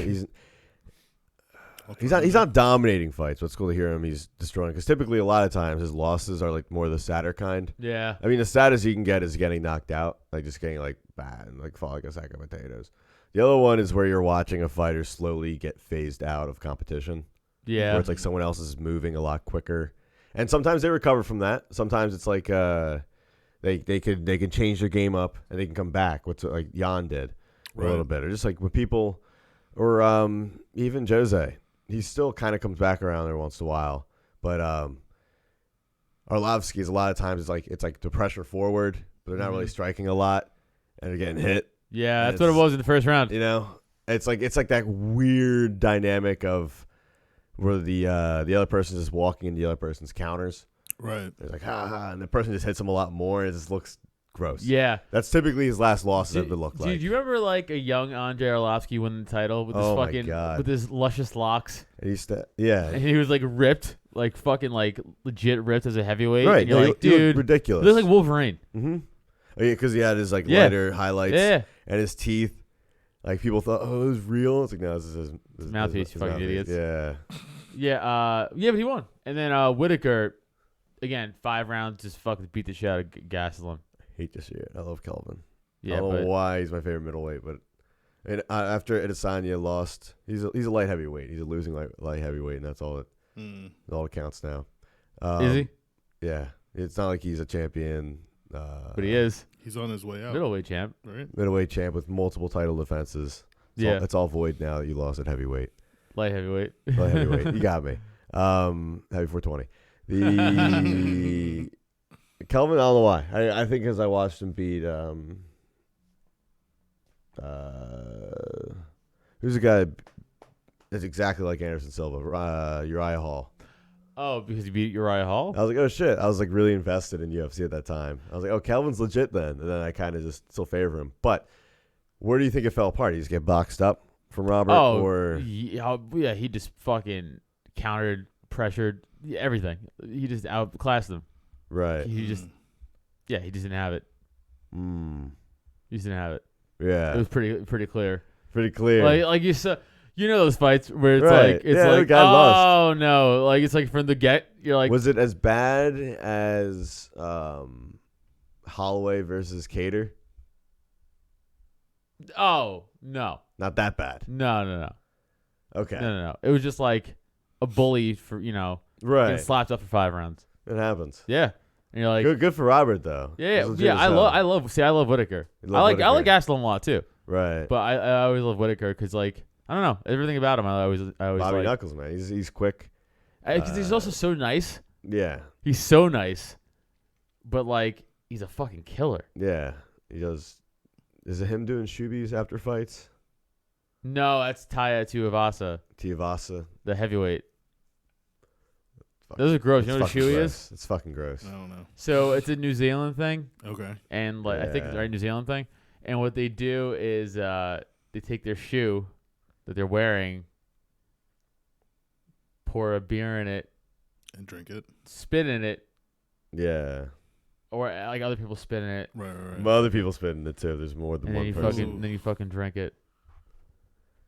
He's not dominating fights. But it's cool to hear him. He's destroying because typically a lot of times his losses are like more the sadder kind. Yeah. I mean, the saddest you can get is getting knocked out, like just getting like bad and like fall like a sack of potatoes. The other one is where you're watching a fighter slowly get phased out of competition. Yeah. Where it's like someone else is moving a lot quicker. And sometimes they recover from that. Sometimes it's like they can change their game up and they can come back. What's like Jan did a little bit. Or just like with people or even Jose. He still kind of comes back around there once in a while. But Arlovsky is a lot of times it's like the pressure forward, but they're not really striking a lot and they're getting hit. Yeah, that's what it was in the first round. You know, it's like that weird dynamic of where the other person is walking in the other person's counters. Right. It's like ha, and the person just hits him a lot more. And it just looks gross. Yeah, that's typically his last losses ever looked like. Do you remember like a young Andre Arlovsky winning the title with his with his luscious locks? And yeah, and he was like ripped, like fucking like legit ripped as a heavyweight. Right, and you're like, dude, ridiculous. He looks like Wolverine. Mm-hmm. Oh yeah, because he had his like lighter highlights. Yeah. And his teeth, like people thought, it was real. It's like no, this is his mouthpiece. You fucking idiots. Yeah. Yeah. But he won. And then Whitaker, again, 5 rounds, just fucking beat the shit out of Gastelum. Hate to see it. I love Kelvin. Yeah, I don't know why he's my favorite middleweight, but after Adesanya lost, he's a light heavyweight. He's a losing light heavyweight, and that's all that counts now. Is he? Yeah. It's not like he's a champion. But he is. He's on his way out. Middleweight champ. Right. Middleweight champ with multiple title defenses. It's all void now that you lost at heavyweight. Light heavyweight. Light heavyweight. You got me. Heavy 420. The Kelvin, I don't know why. I think because I watched him beat who's the guy that's exactly like Anderson Silva? Uriah Hall. Oh, because he beat Uriah Hall? I was like, oh shit. I was like really invested in UFC at that time. I was like, oh, Kelvin's legit then. And then I kind of just still favor him. But where do you think it fell apart? Did he just get boxed up from Robert? Yeah, he just fucking countered, pressured, everything. He just outclassed them. Right. He just didn't have it. He just didn't have it. Yeah. It was pretty clear. Pretty clear. Like you saw. You know those fights where it's like the guy lost. No, like it's like from the get. You're like, was it as bad as Holloway versus Kattar? Oh no, not that bad. No. Okay, no. It was just like a bully for getting slapped up for 5 rounds. It happens. Yeah, and you're like, good for Robert though. Yeah. I love Whitaker. I like Gastelum a lot too. Right, but I always love Whitaker because like. I don't know. Everything about him, I always Bobby like. Knuckles, man. He's quick. Because he's also so nice. Yeah. He's so nice. But, like, he's a fucking killer. Yeah. He does. Is it him doing shoobies after fights? No, that's Taya Tuivasa. The heavyweight. Those are gross. You know what a shoey is? It's fucking gross. I don't know. So, it's a New Zealand thing. Okay. And, like, I think it's a New Zealand thing. And what they do is they take their shoe that they're wearing, pour a beer in it, and drink it, spit in it. Yeah. Or like other people spit in it. Right. Well, other people spit in it too. There's more than one person. Then you fucking drink it.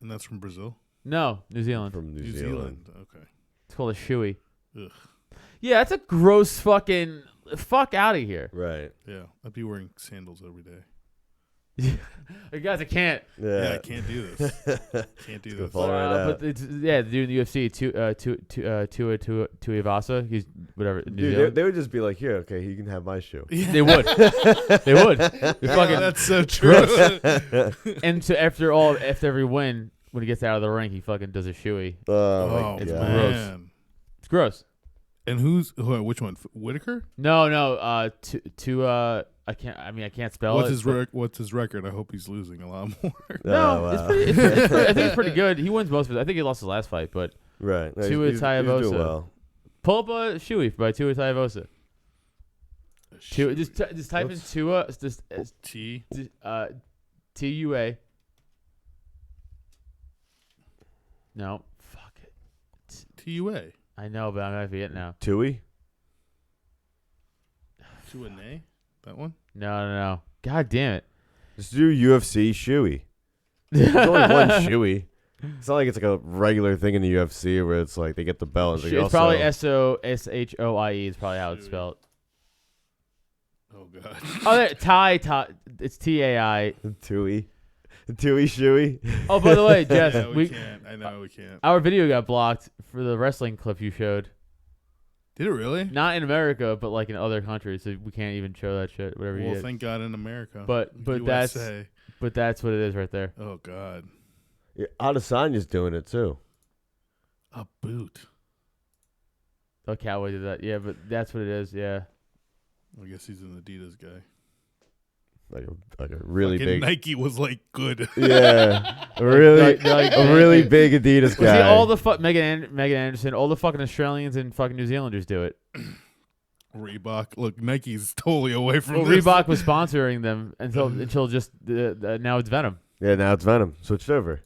And that's from Brazil? No, New Zealand. From New Zealand. Okay. It's called a shoey. Ugh. Yeah, that's a gross fucking fuck out of here. Right. Yeah, I'd be wearing sandals every day. Guys, I can't. Yeah, I can't do this. Can't do this. fall right out. But it's, the dude in the UFC, Tuivasa, he's whatever. New Dude, Zealand. they would just be like, here, okay, you can have my shoe. Yeah. They would. They would. They fucking. That's so true. And so after every win, when he gets out of the ring, he fucking does a shoey. Oh, it's man. gross. It's gross. And which one? Whitaker? No. I can't spell What's it. What's his record? I hope he's losing a lot more. No, it's pretty, I think it's pretty good. He wins most of it. I think he lost his last fight, but Right. No, Tua he's doing Tagovailoa. well. pull up a shoey by Tua Tagovailoa. Just type in Tua. Just TUA. No, fuck it. TUA. I know, but I'm gonna forget now. Tui? Tua Nay? That one? No. God damn it. Just do UFC shoey. There's only one shoey. It's not like it's like a regular thing in the UFC where it's like they get the belt. And they It's probably SOSHOIE is probably how it's spelled. Oh god. Oh, there, Thai. It's TAI. Tui. Tui shoey. Oh, by the way, Jess, I know we can't. I know we can't. our video got blocked for the wrestling clip you showed. Did it really? Not in America, but like in other countries, so we can't even show that shit. Whatever you Well, did. thank God in America. But USA. that's what it is right there. Oh god. Yeah, Adesanya's doing it too. A boot. Oh, Cowboy did that. Yeah, but that's what it is. Yeah. I guess he's an Adidas guy. Like a really Fucking big. Nike was like good. Yeah, a really big Adidas See, guy. all the Megan Anderson, all the fucking Australians and fucking New Zealanders do it. Reebok. Look, Nike's totally away from Well, this. Reebok was sponsoring them until just now it's Venom. Yeah, now it's Venom. Switched over.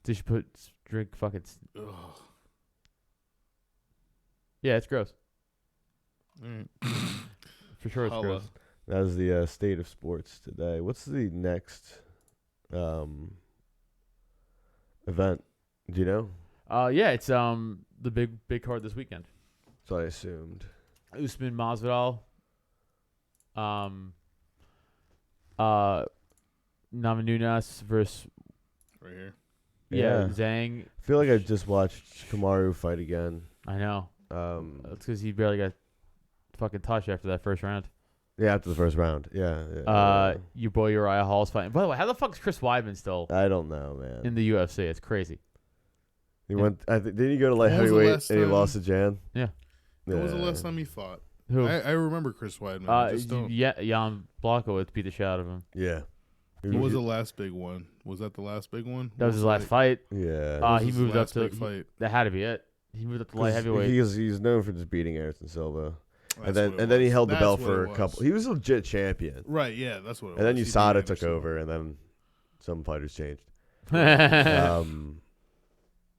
They should drink fucking. Ugh. Yeah, it's gross. All right. For sure, it's Holla. gross. That was the state of sports today. What's the next event? Do you know? Yeah, it's the big card this weekend. So I assumed. Usman Masvidal. Namajunas versus Right here. Zhang. I feel like I just watched Kamaru fight again. I know. Um, That's because he barely got fucking touched after that first round. yeah, after the first round. Yeah. Your boy Uriah Hall's fighting. By the way, how the fuck is Chris Weidman still I don't know, man. in the UFC? It's crazy. He went. Didn't he go to light When was the heavyweight last and he time- lost to Jan? Yeah. When was the last time he fought? Who? I remember Chris Weidman. I just don't. Jan Blachowicz beat the shit out of him. Yeah. What was the last big one? Was that the last big one? That was his last like- fight. Yeah. what was he his moved up last to. big fight. That had to be it. He moved up to light heavyweight. He's known for just beating Anderson Silva, That's and what it then he was. held the That's belt what for it a was. couple. He was a legit champion, Right, yeah, that's what it was. and then He beat USADA took Anderson. over, and then some fighters changed. yeah,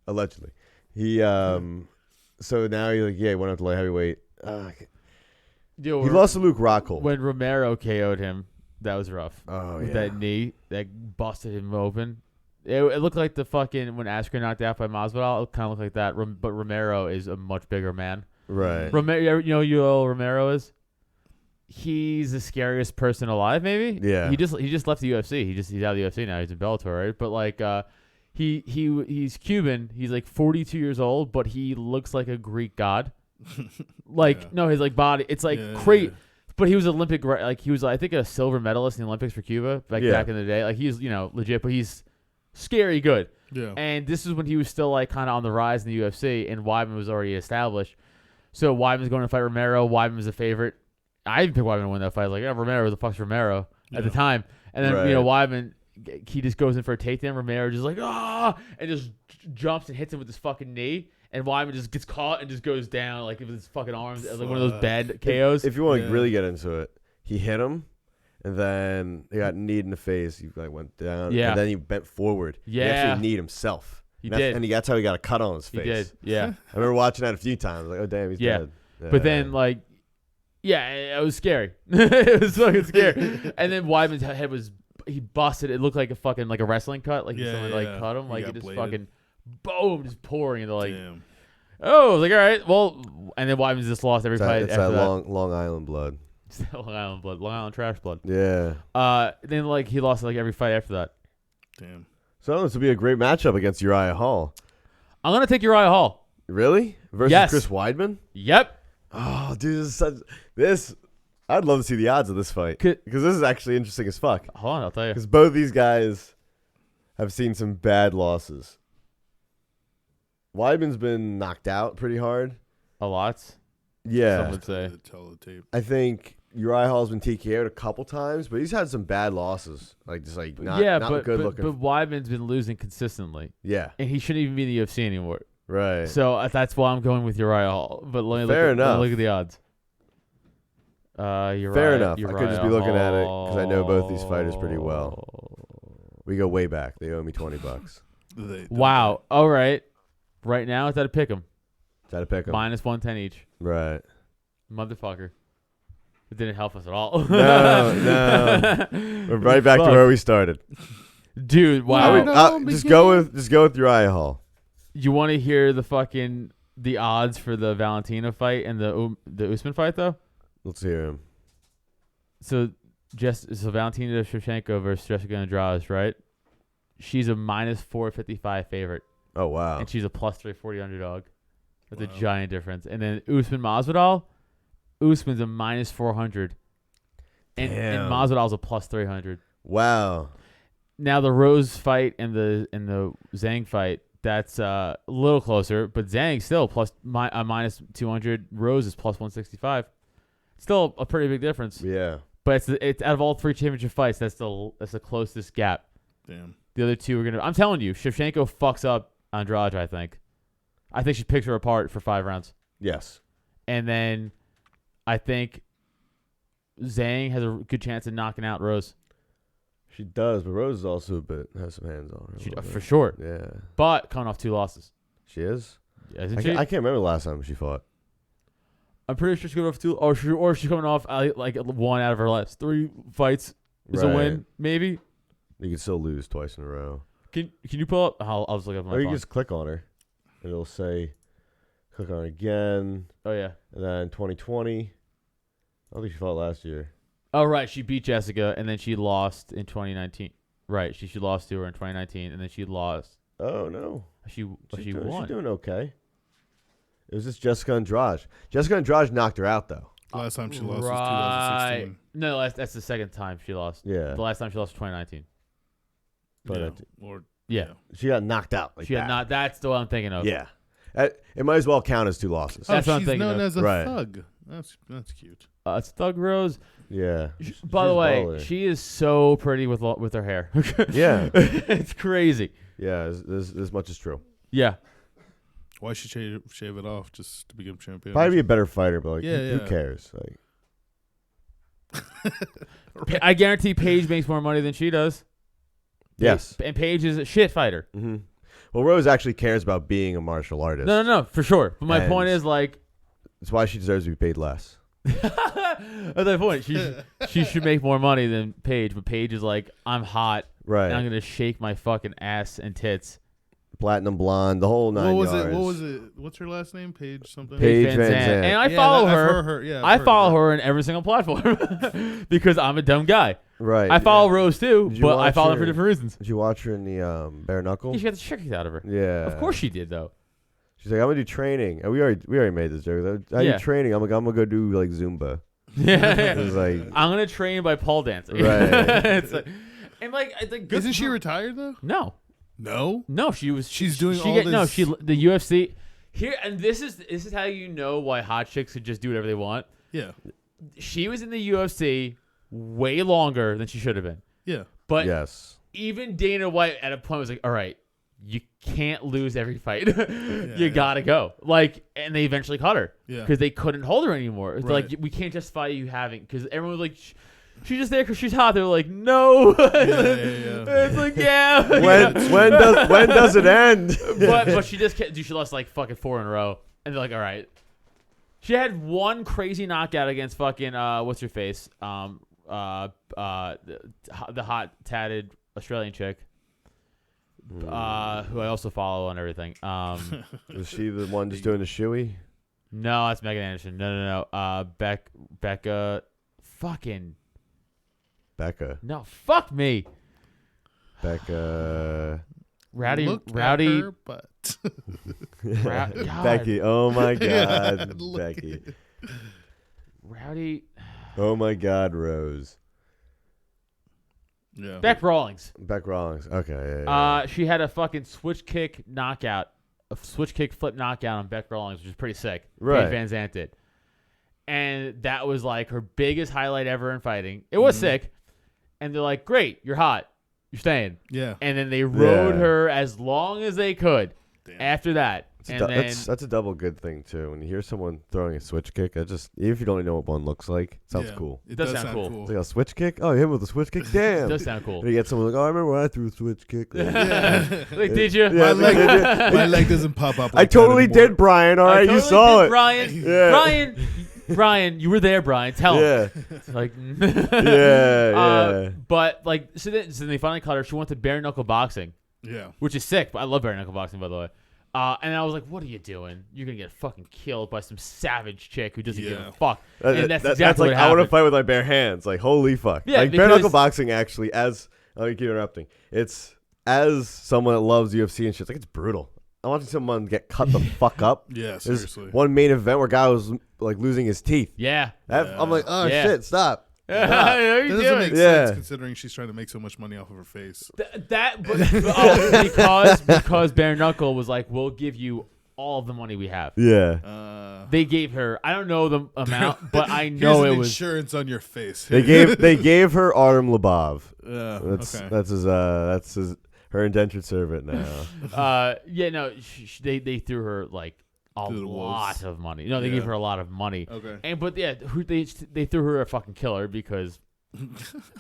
Allegedly, he so now he went up to light heavyweight. He lost to Luke Rockhold. when Romero KO'd him. That was rough. Oh With yeah, that knee that busted him open. It looked like the fucking when Askren knocked out by Masvidal. It kind of looked like that. But Romero is a much bigger man. right. Romero, you know who Romero is? He's the scariest person alive. Maybe. Yeah. He just left the UFC. He's out of the UFC now. He's in Bellator, right? But like, he's Cuban. He's like 42 years old, but he looks like a Greek god. Like Yeah. no, his like body. It's like Yeah, crazy. yeah. But he was Olympic. Like he was, I think, a silver medalist in the Olympics for Cuba back Yeah. in the day. Like he's legit, but he's scary good. Yeah. And this is when he was still like kind of on the rise in the UFC, and Weidman was already established. So Weidman's going to fight Romero. Weidman was a favorite. I even picked Weidman to win that fight. I was like, yeah, Romero, the fuck's Romero at the Yeah. time. And then Right. Weidman, he just goes in for a takedown. Romero just like and just jumps and hits him with his fucking knee. And Weidman just gets caught and just goes down like with his fucking arms, like one of those Fuck. bad KOs. If you want to Yeah. really get into it, he hit him, and then he got kneed in the face. He went down, Yeah. and then he bent forward. He Yeah. actually kneed himself. He And that's- did. and that's how he got a cut on his He face. did, yeah. I remember watching that a few times. Like, oh damn, he's Yeah. dead. But then, like, yeah, it was scary. It was fucking scary. And then Weidman's head he busted. It looked like a fucking, like a wrestling cut. Like Yeah, someone, yeah. like, cut him. He Like, got he just bladed. fucking, boom, just pouring into, like, Damn. oh, I was like, all right, well, and then Weidman's just lost every it's fight that after that. Long Island blood. Long Island blood. Long Island trash blood. Yeah. Then like he lost like every fight after that. Damn. So this would be a great matchup against Uriah Hall. I'm gonna take Uriah Hall. Really? Versus Yes. Chris Weidman? Yep. Oh, dude, I'd love to see the odds of this fight Could- because this is actually interesting as fuck. Hold on, I'll tell you. Because both these guys have seen some bad losses. Weidman's been knocked out pretty hard. A lot. Yeah. Some would say. Tell the tape. I think Uriah Hall's been TKO'd a couple times, but he's had some bad losses. Like, just like not but good but, looking. but Weidman's been losing consistently, Yeah. and he shouldn't even be in the UFC anymore. Right. So that's why I'm going with Uriah Hall. But let me Fair enough. look at the odds. Uriah, Fair enough. I Uriah could just be looking at it because I know both these fighters pretty well. We go way back. They owe me $20. Wow. All right. Right now, it's at a pick 'em. Try to pick 'em. Minus 110 each. Right. Motherfucker. It didn't help us at all. No. We're right back to where we started. Dude, wow. Just go with Uriah Hall. You want to hear the odds for the Valentina fight and the Usman fight though? Let's hear him. So Valentina Shevchenko versus Jessica Andrade, right? She's a minus 455 favorite, Oh wow. and she's a plus 340 underdog. That's a Wow. giant difference. And then Usman Masvidal, Usman's a minus 400, and Damn. Masvidal's a plus 300. Wow. Now the Rose fight and the Zhang fight, that's a little closer, but Zhang still minus 200. Rose is plus 165. Still a pretty big difference. Yeah. But it's out of all three championship fights, that's the closest gap. Damn. The other two are gonna. I'm telling you, Shevchenko fucks up Andrade. I think she picks her apart for 5 rounds, Yes. and then I think Zhang has a good chance of knocking out Rose. She does, but Rose is also has some hands on her. a little For bit. sure, Yeah. but coming off 2 losses, She is. isn't I she? can't remember the last time she fought. I'm pretty sure she's coming off 2, or she's coming off like 1 out of her last 3 fights is a win, maybe. You can still lose twice in a row. Can you pull up? I'll just look up my Or you phone. can just click on her, and it'll say, click on her again, Oh yeah. and then 2020. I don't think she fought last year. Oh right, she beat Jessica and then she lost in 2019. Right, she lost to her in 2019 and then she lost. Oh no. She Won. won. She's doing okay. It was just Jessica Andrade. Jessica Andrade knocked her out though. Last time she lost was Right. 2016. No, that's the second time she lost. Yeah. The last time she lost was 2019. But Yeah, or Yeah. she got knocked out. Like She had that. not. That's the one I'm thinking of. Yeah. It might as well count as 2 losses. That's what I'm she's thinking known of. as a Right. thug. That's cute. It's Thug Rose. Yeah. By the she's way, baller. she is so pretty with her hair. Yeah. It's crazy. Yeah. This much is true. Yeah. Why should she shave it off just to become champion? Probably be a better fighter, but like, Yeah, who yeah. cares? Like, I guarantee Paige makes more money than she does. yes. And Paige is a shit fighter. Mm-hmm. Well, Rose actually cares about being a martial artist. No, for sure. But my And- point is like, That's why she deserves to be paid less. that's my point. She should make more money than Paige, but Paige is like, I'm hot, Right. and I'm gonna shake my fucking ass and tits. Platinum blonde, the whole 9 What was yards. it? What was it? What's her last name? Paige something. Paige Van Zandt. And I Yeah, follow I've her. heard yeah, I've I heard follow of her in every single platform because I'm a dumb guy. Right. I follow Rose too, Did you but I watch follow her her- for different reasons. Did you watch her in the bare knuckle? Yeah, she got the shit kicked out of her. Yeah. Of course she did, though. She's like, I'm gonna do training. And we already made this joke. I Yeah. do training. I'm gonna go do like Zumba. Yeah, It was like, I'm gonna train by pole dancing. Right. It's like, and like, I think good Isn't she for- retired though? No, No. she was. She's doing she all get, No, this- she the UFC here, and this is how you know why hot chicks could just do whatever they want. Yeah. She was in the UFC way longer than she should have been, Yeah. but yes. even Dana White at a point was like, "All right, you can't lose every fight. You yeah. gotta go." Like, and they eventually caught her Yeah. because they couldn't hold her anymore. It's Right. like, we can't justify you having, because everyone was like, she's just there because she's hot. They're like, no. Yeah. It's like, yeah. When does it end? but she just can't. She lost like fucking 4 in a row, and they're like, all right. She had one crazy knockout against fucking what's her face, the hot tatted Australian chick, who I also follow on everything. Was she the one just doing the shoey? No, that's Megan Anderson. No. Becca fucking Becca. no. Fuck me. Becca. Rowdy. Look Rowdy. at her butt. God. Becky. Oh my God, Look Becky. Rowdy. Oh my God, Rose. Yeah. Beck Rawlings. Beck Rawlings. Okay. Yeah. She had a fucking switch kick knockout, a switch kick flip knockout on Beck Rawlings, which is pretty sick. Right. Paige Van Zandt did. And that was like her biggest highlight ever in fighting. It was sick. And they're like, great, you're hot. You're staying. Yeah. And then they rode Yeah. her as long as they could after that. And then That's a double good thing too. When you hear someone throwing a switch kick, that just even if you don't know what one looks like, it sounds cool. It does does sound sound cool. It's like a switch kick. Oh, him with a switch kick. it Damn. does sound cool. And you get someone like, oh, I remember when I threw a switch kick. Like, did you? Yeah, My leg doesn't pop up. I Like totally that anymore. did, Brian. All I right, you totally saw did, it. Brian. Yeah. Brian, you were there, Brian. Tell him. Yeah. It's like, Yeah. but like, so they finally caught her. She went to bare knuckle boxing, Yeah. which is sick. I love bare knuckle boxing, by the way. And I was like, what are you doing? You're gonna get fucking killed by some savage chick who doesn't give a fuck. And that's exactly like what I want to happened. fight with my bare hands. Like holy fuck. Yeah, like bare knuckle because- boxing actually. As I keep interrupting. It's as someone that loves UFC and shit. It's like it's brutal. I want someone get cut the fuck up. Yeah. There's Seriously. one main event where a guy was like losing his teeth. Yeah. I'm like, oh Yeah. shit, stop. What are That you doesn't doing? make Yeah. sense considering she's trying to make so much money off of her face. Because bare knuckle was like, we'll give you all of the money we have. Yeah. They gave her, I don't know the amount, but I Here's know an it was. insurance on your face. They gave her Artem Labov. Okay. That's his her indentured servant now. Yeah, no, they threw her like a To the lot wolves. of money. No, they gave her a lot of money. Okay. And but yeah, they threw her a fucking killer because,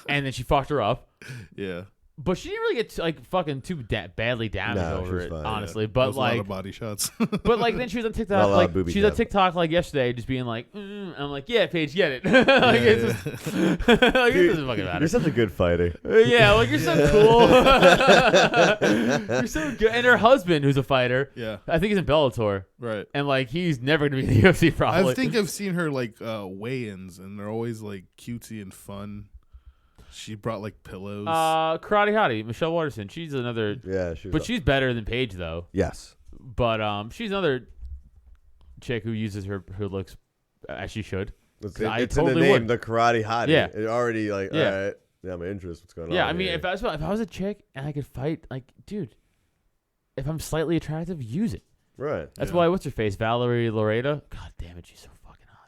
and then she fucked her up. Yeah. But she didn't really get like fucking too badly damaged No, she over was it, fine, honestly. There But was a lot like, of body shots. but like then she was on Not a TikTok, lot of like booby she's on tap. TikTok like yesterday, just being like, I'm like, yeah, Paige, get it. Like, it's just, like, it doesn't fucking matter. You're such a good fighter. Yeah, like you're so cool. You're so good. And her husband, who's a fighter, Yeah. I think he's in Bellator, Right. and like he's never gonna be in the UFC probably. I think I've seen her like weigh-ins, and they're always like cutesy and fun. She brought like pillows. Karate Hottie, Michelle Waterson. She's another, Yeah, she's better than Paige though. yes. But she's another chick who uses her looks as she should. It's, I it's in totally the name, would. the Karate Hottie. Yeah. It already like Yeah. all right. Yeah, I'm interested. What's going on? Yeah, I mean, here? if I was a chick and I could fight, like, dude, if I'm slightly attractive, use it. right. That's Yeah. why. What's her face? Valerie Loretta. God damn it, she's so fucking hot.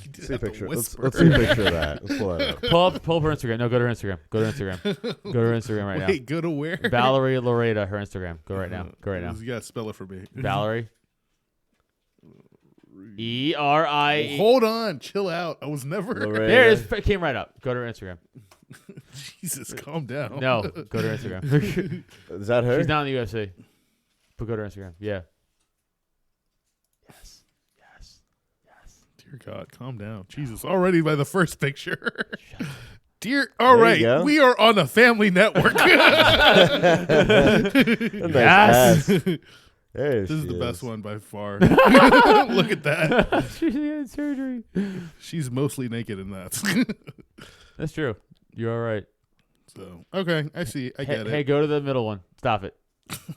You did See a have to picture. Let's whisper. see a picture of that. Let's pull that up. Pull up her Instagram. No, go to her Instagram. Go to her Instagram. Go to her Instagram right Wait, go to where? now. Valerie Loretta, her Instagram. Go right now. Go right now. You gotta spell it for me. Valerie. E-R-I. Hold on, chill out. I was never. Loretta. There it is. It came right up. Go to her Instagram. Jesus, calm down. No, go to her Instagram. Is that her? She's not in the UFC. But go to her Instagram. Yeah. Yes. Yes. Yes. Dear God, calm down. Jesus, already by the first picture. Shut up. Dear, all There right, you go. we are on a family network. A nice Yes. ass. There This is she the best one by far. Look at that. She had surgery. She's mostly naked in that. That's true. You're all right. So okay, I see. I get it. Hey, go to the middle one. Stop it.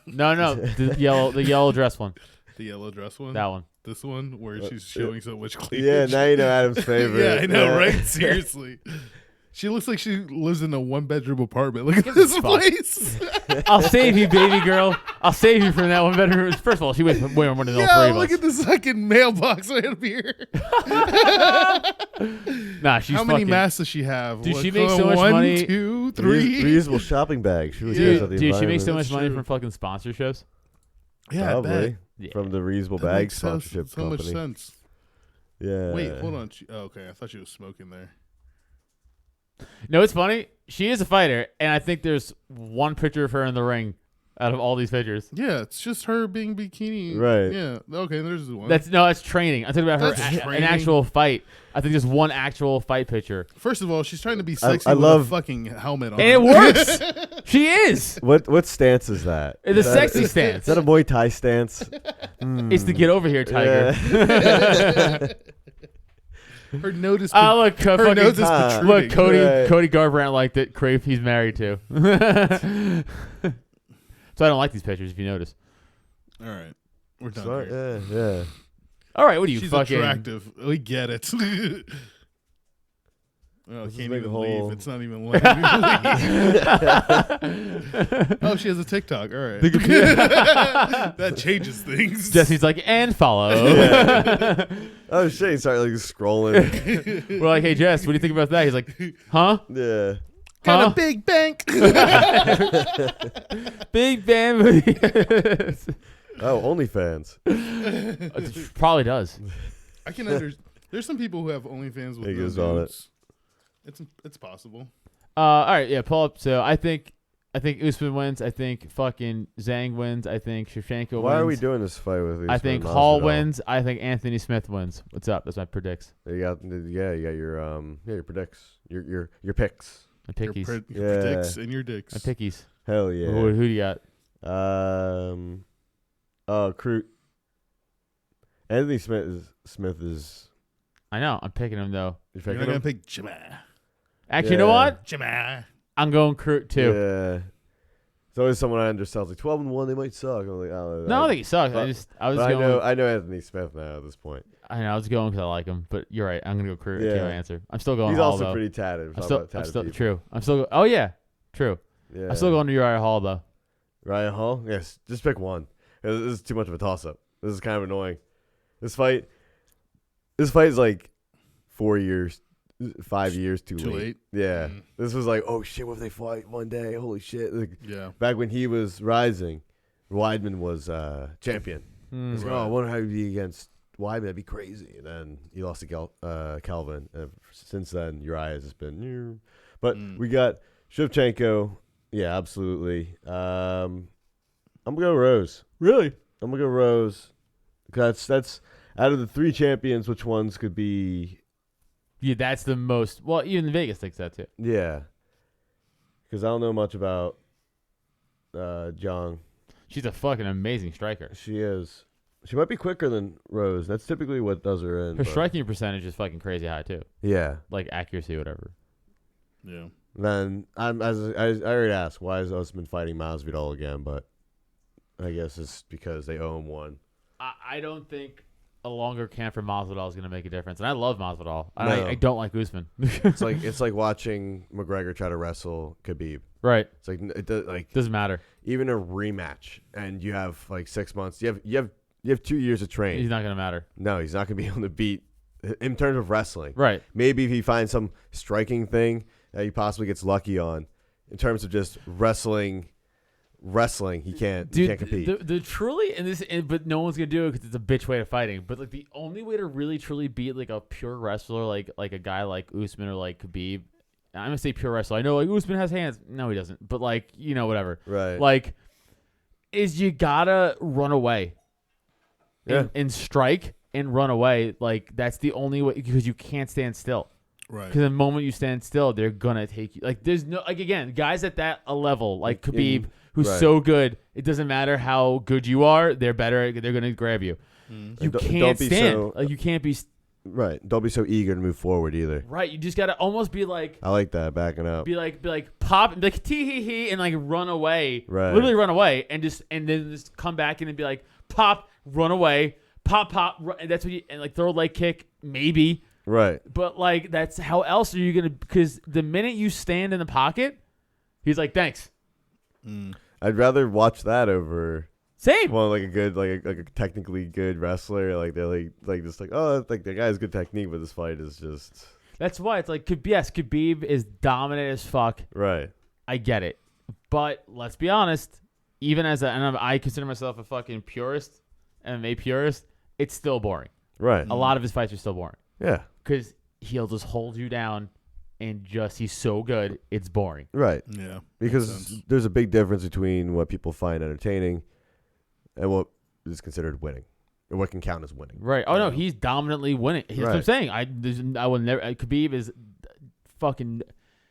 No, the yellow dress one. The yellow dress one. That one. This one where she's showing so much Yeah, cleavage. now you know Adam's favorite. Yeah, I know, Yeah. right? Seriously. She looks like she lives in a one-bedroom apartment. Look at Gives a this fuck. place. I'll save you, baby girl. I'll save you from that one bedroom. First of all, she weighs way more than all Yeah, three of look us. at this fucking mailbox right up here. Nah, she's How many fucking, masks does she have? Dude, she What, makes so much one, money. 2, 3. Reusable shopping bag. She really Yeah. cares about the Dude, she makes so environment. much That's money true. from fucking sponsorships. Yeah, I Probably bet. Yeah. from the reusable That bag makes sponsorship so much company. sense. Yeah. Wait, hold on. Okay, I thought she was smoking there. No, it's funny. She is a fighter, and I think there's one picture of her in the ring out of all these pictures. Yeah, it's just her being bikini. Right. Yeah. Okay, there's the one. That's training. I'm talking about her That's an training. actual fight. I think there's one actual fight picture, First of all, she's trying to be sexy I with love- a fucking helmet on. and it works. She is. What stance is that? It's a Is that- sexy is- stance. Is that a Muay Thai stance? It's to get over here, Tiger. Yeah. Her nose is Look, her fucking, nose is look, protruding. Cody Garbrandt liked it. Crave he's married to. So I don't like these pictures if you notice. All right, we're done. So, here. yeah. All right, what are you She's fucking? attractive. We get it. Oh, This is can't like even a whole- leave. It's not even letting me leave. Oh, she has a TikTok. All right. That changes things. Jesse's like, and follow. Oh shit! He started like scrolling. We're like, hey Jess, what do you think about that? He's like, huh? Yeah. Got Huh? a big bank. Big Bam. Oh, OnlyFans. Probably does. I can understand. There's some people who have OnlyFans with He no goes on nudes. It's possible. All right, yeah, pull up. So I think Usman wins. I think fucking Zhang wins. I think Shevchenko wins. Why are we doing this fight with? I think Hall wins. I think Anthony Smith wins. What's up? That's my predicts. You got your predicts. Your picks. My pickies. Your Yeah. dicks and your dicks. My pickies. Hell yeah. Who do you got? Crute. Anthony Smith is. I know. I'm picking him though. You're You're picking not gonna him? pick Jimmy. Actually, you know what? Jimmy. I'm going Crute too. Yeah. It's always someone I understand. Like 12-1, they might suck. I'm like, oh, No, I don't think he sucks. but- I was but going. I know Anthony Smith now at this point. I was going because I like him. But you're right. I'm gonna go Crute. Yeah. Yeah. Answer. I'm still going. He's Hall, also though. pretty tatted. I'm Talk still. about tatted people. True. I'm still. Oh yeah. True. Yeah. I'm still going to Uriah Hall though. Ryan Hall? Yes. Just pick one. This is too much of a toss-up. This is kind of annoying. This fight is like 4 years, 5 years too late. Yeah. Mm. This was like, oh shit, what if they fight one day? Holy shit. Like, Yeah. back when he was rising, Weidman was champion. It's like, Right. oh, I wonder how he'd be against Weidman. That'd be crazy. And then he lost to Calvin. Since then, Uriah has just been. But we got Shevchenko. Yeah, absolutely. I'm gonna go Rose. Really? I'm gonna go Rose. That's out of the 3 champions. Which ones could be? Yeah, that's the most. Well, even Vegas thinks that too. Yeah. Because I don't know much about Zhang. She's a fucking amazing striker. She is. She might be quicker than Rose. That's typically what does her in. Her but- striking percentage is fucking crazy high too. Yeah. Like accuracy, whatever. Yeah. Then I already asked why is Usman fighting Masvidal again, but I guess it's because they owe him one. I don't think a longer camp for Masvidal is going to make a difference, and I love Masvidal. No. I don't like Usman. It's like watching McGregor try to wrestle Khabib. Right? It's like it does, like Doesn't matter. even a rematch, and you have like 6 months. You have 2 years to train. He's not going to matter. No, he's not gonna be able to beat in terms of wrestling. Right? Maybe if he finds some striking thing that he possibly gets lucky on, in terms of just wrestling, he can't compete. The truly but no one's gonna do it because it's a bitch way of fighting. But like the only way to really truly beat like a pure wrestler, like a guy like Usman or like Khabib, I'm gonna say pure wrestler. I know like Usman has hands. No, he doesn't. But like whatever. Right. Like, is you gotta run away. And strike and run away. Like that's the only way because you can't stand still. Right. Because the moment you stand still, they're gonna take you. Like there's no again, guys at that level, like Khabib, who's right. so good, it doesn't matter how good you are, they're better. They're gonna grab you. You Don't can't be stand. so- Like you can't be Right. Don't be so eager to move forward either. right. You just gotta almost be like I like that, backing up. be like pop, be like tee hee hee, and like run away. Right. Literally run away, and then just come back in and be like pop, run away, pop, run, and that's what you and like throw a leg kick maybe. Right. But, like, that's how else are you going to – because the minute you stand in the pocket, he's like, thanks. I'd rather watch that over Same. well, like a good, like a technically good wrestler. Like they're like just like, oh, like the guy's good technique, but this fight is just That's why it's like, yes, Khabib is dominant as fuck. right. I get it. But let's be honest, even and I consider myself a fucking purist, MMA purist, it's still boring. Right. A lot of his fights are still boring. Yeah. Because he'll just hold you down and he's so good, it's boring. Right. Yeah. Because there's a big difference between what people find entertaining and what is considered winning, or what can count as winning. Right. Oh, no, he's dominantly winning. That's what I'm Right. saying. I will never. Khabib is fucking.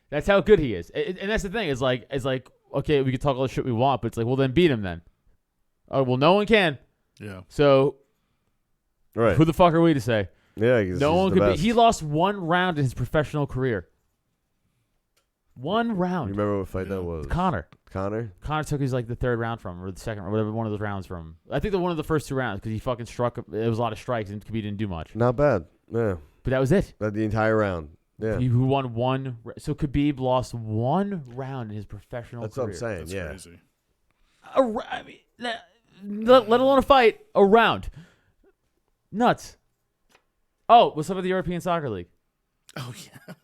That's how good he is. And that's the thing. It's like, okay, we can talk all the shit we want, but it's like, well, then beat him then. Oh, well, no one can. Yeah. So Right. who the fuck are we to say? Yeah, No one could. He lost one round in his professional career. One round. You remember what fight that was? Connor took his like the third round from, or the second, or whatever one of those rounds from. I think one of the first 2 rounds because he fucking struck. It was a lot of strikes and Khabib didn't do much. Not bad. Yeah. But that was it. The entire round. Yeah. Who won one? So Khabib lost 1 round in his professional That's career. what I'm saying. That's yeah. crazy. I mean, let alone a fight, a round. Nuts. Oh, what's up with the European Soccer League? Oh yeah.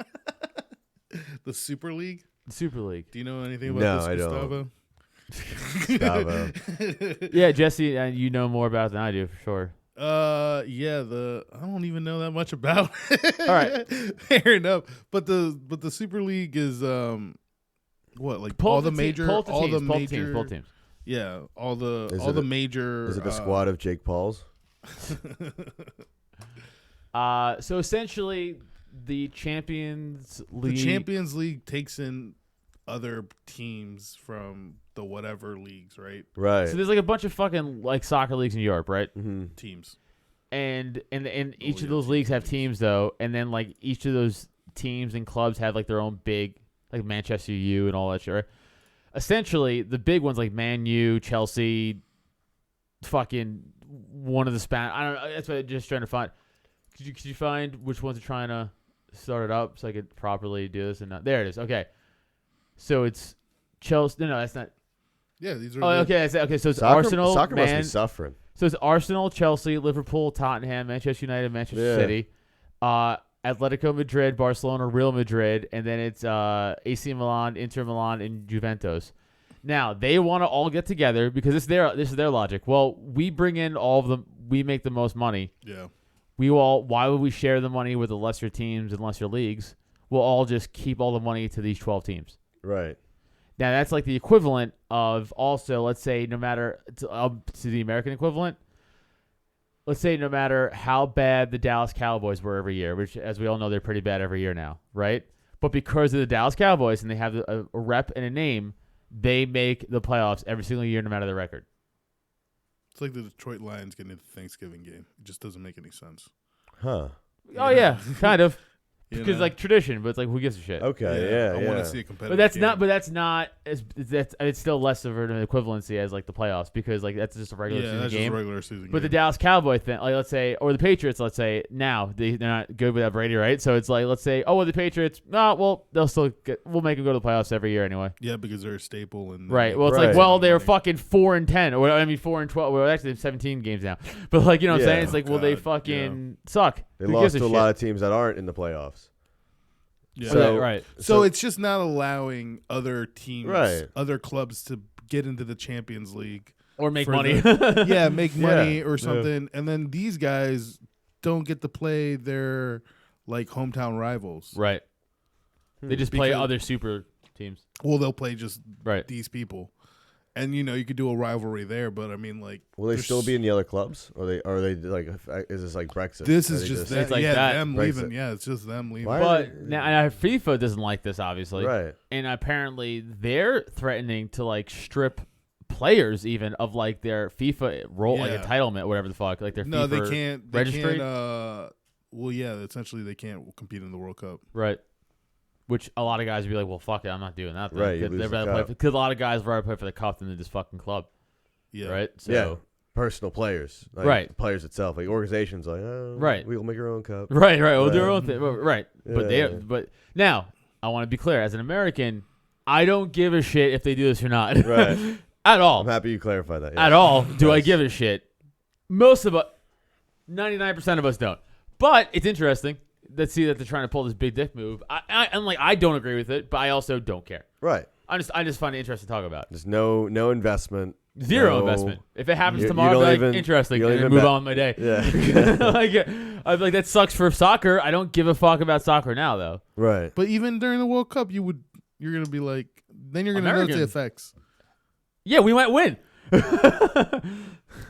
The Super League? The Super League. Do you know anything about this, I Gustavo? Gustavo. Yeah, Jesse, you know more about it than I do for sure. Yeah, I don't even know that much about it. All right. Fair enough. But the Super League is what, like Pull all the teams. Yeah, all the major Is it a squad of Jake Pauls? So essentially the Champions League. The Champions League takes in other teams from the whatever leagues, right? Right. So there's like a bunch of fucking like soccer leagues in Europe, right? Mm-hmm. Teams. And each of those leagues have teams though, and then like each of those teams and clubs have like their own big, like Manchester U and all that shit. Right? Essentially, the big ones like Man U, Chelsea, fucking one of the I don't know. That's what I'm just trying to find. Could you find which ones are trying to start it up so I could properly do this? And not there it is. Okay, so it's Chelsea. No, that's not. Yeah, these are. Oh, okay. Okay, so it's Soccer, Arsenal. Soccer Man, must be suffering. So it's Arsenal, Chelsea, Liverpool, Tottenham, Manchester United, Manchester City, Atletico Madrid, Barcelona, Real Madrid, and then it's AC Milan, Inter Milan, and Juventus. Now they want to all get together because this is their logic. Well, we bring in all of them. We make the most money. Yeah. Why would we share the money with the lesser teams and lesser leagues? We'll all just keep all the money to these 12 teams. Right. Now, that's like the equivalent of also, let's say, no matter to the American equivalent, let's say no matter how bad the Dallas Cowboys were every year, which, as we all know, they're pretty bad every year now, right? But because of the Dallas Cowboys and they have a rep and a name, they make the playoffs every single year no matter their record. It's like the Detroit Lions getting into the Thanksgiving game. It just doesn't make any sense. Huh. Oh, yeah, kind of. You Because know? like tradition, but it's like who gives a shit? Okay. Yeah. I want to see a competitive. But that's not. It's still less of an equivalency as like the playoffs because like that's just a regular season that's game. just a regular season. But the Dallas Cowboy thing, like let's say, or the Patriots, let's say now they're not good without Brady, right? So it's like let's say, oh well, the Patriots, they'll still we'll make them go to the playoffs every year anyway. Yeah, because they're a staple and right. Well, it's like they're fucking 4-10, or I mean 4-12. Well, actually 17 games now. But like you know what I'm saying? It's like they fucking suck. They Who lost gives to a shit? lot of teams that aren't in the playoffs. Yeah. So, right. So it's just not allowing other teams, Right. other clubs to get into the Champions League Or make for money. make money Yeah. or something, and then these guys don't get to play their like hometown rivals. Right. They just play Because- other super teams. Well, they'll play just Right. these people, and you could do a rivalry there. But I mean, like, Will they there's- still be in the other clubs? Or are they like? Is this like Brexit? This Are is they just It's like yeah, that. them Brexit. leaving. Yeah, it's just them leaving. Why- But now FIFA doesn't like this, obviously. right. And apparently they're threatening to like strip players even of like their FIFA role, like Yeah. entitlement, whatever the fuck, like their No, FIFA they can't. They registry. can't. Well, yeah, essentially they can't compete in the World Cup. Right. Which a lot of guys would be like, well, fuck it, I'm not doing that. Then. Right, you Because lose the cup. a lot of guys would rather play for the cup than this fucking club. Yeah. Right. So, Yeah. Personal players, like Right. the players itself, like organizations, like Right. we'll make our own cup. Right. We'll do our Right. own thing. Right. Yeah. But now I want to be clear. As an American, I don't give a shit if they do this or not. Right. At all. I'm happy you clarified that. Yeah. At all, do I Yes. give a shit? Most of us, 99% of us don't. But it's interesting. Let's see that they're trying to pull this big dick move. I'm like, I don't agree with it, but I also don't care. Right. I just find it interesting to talk about. There's no investment. Zero No. investment. If it happens You tomorrow, don't I'll be even- like, interesting, you don't and even move bet- on with my day. Yeah. like, I'm like, that sucks for soccer. I don't give a fuck about soccer now, though. Right. But even during the World Cup, you're gonna be like, then you're gonna notice American. the effects. Yeah, we might win.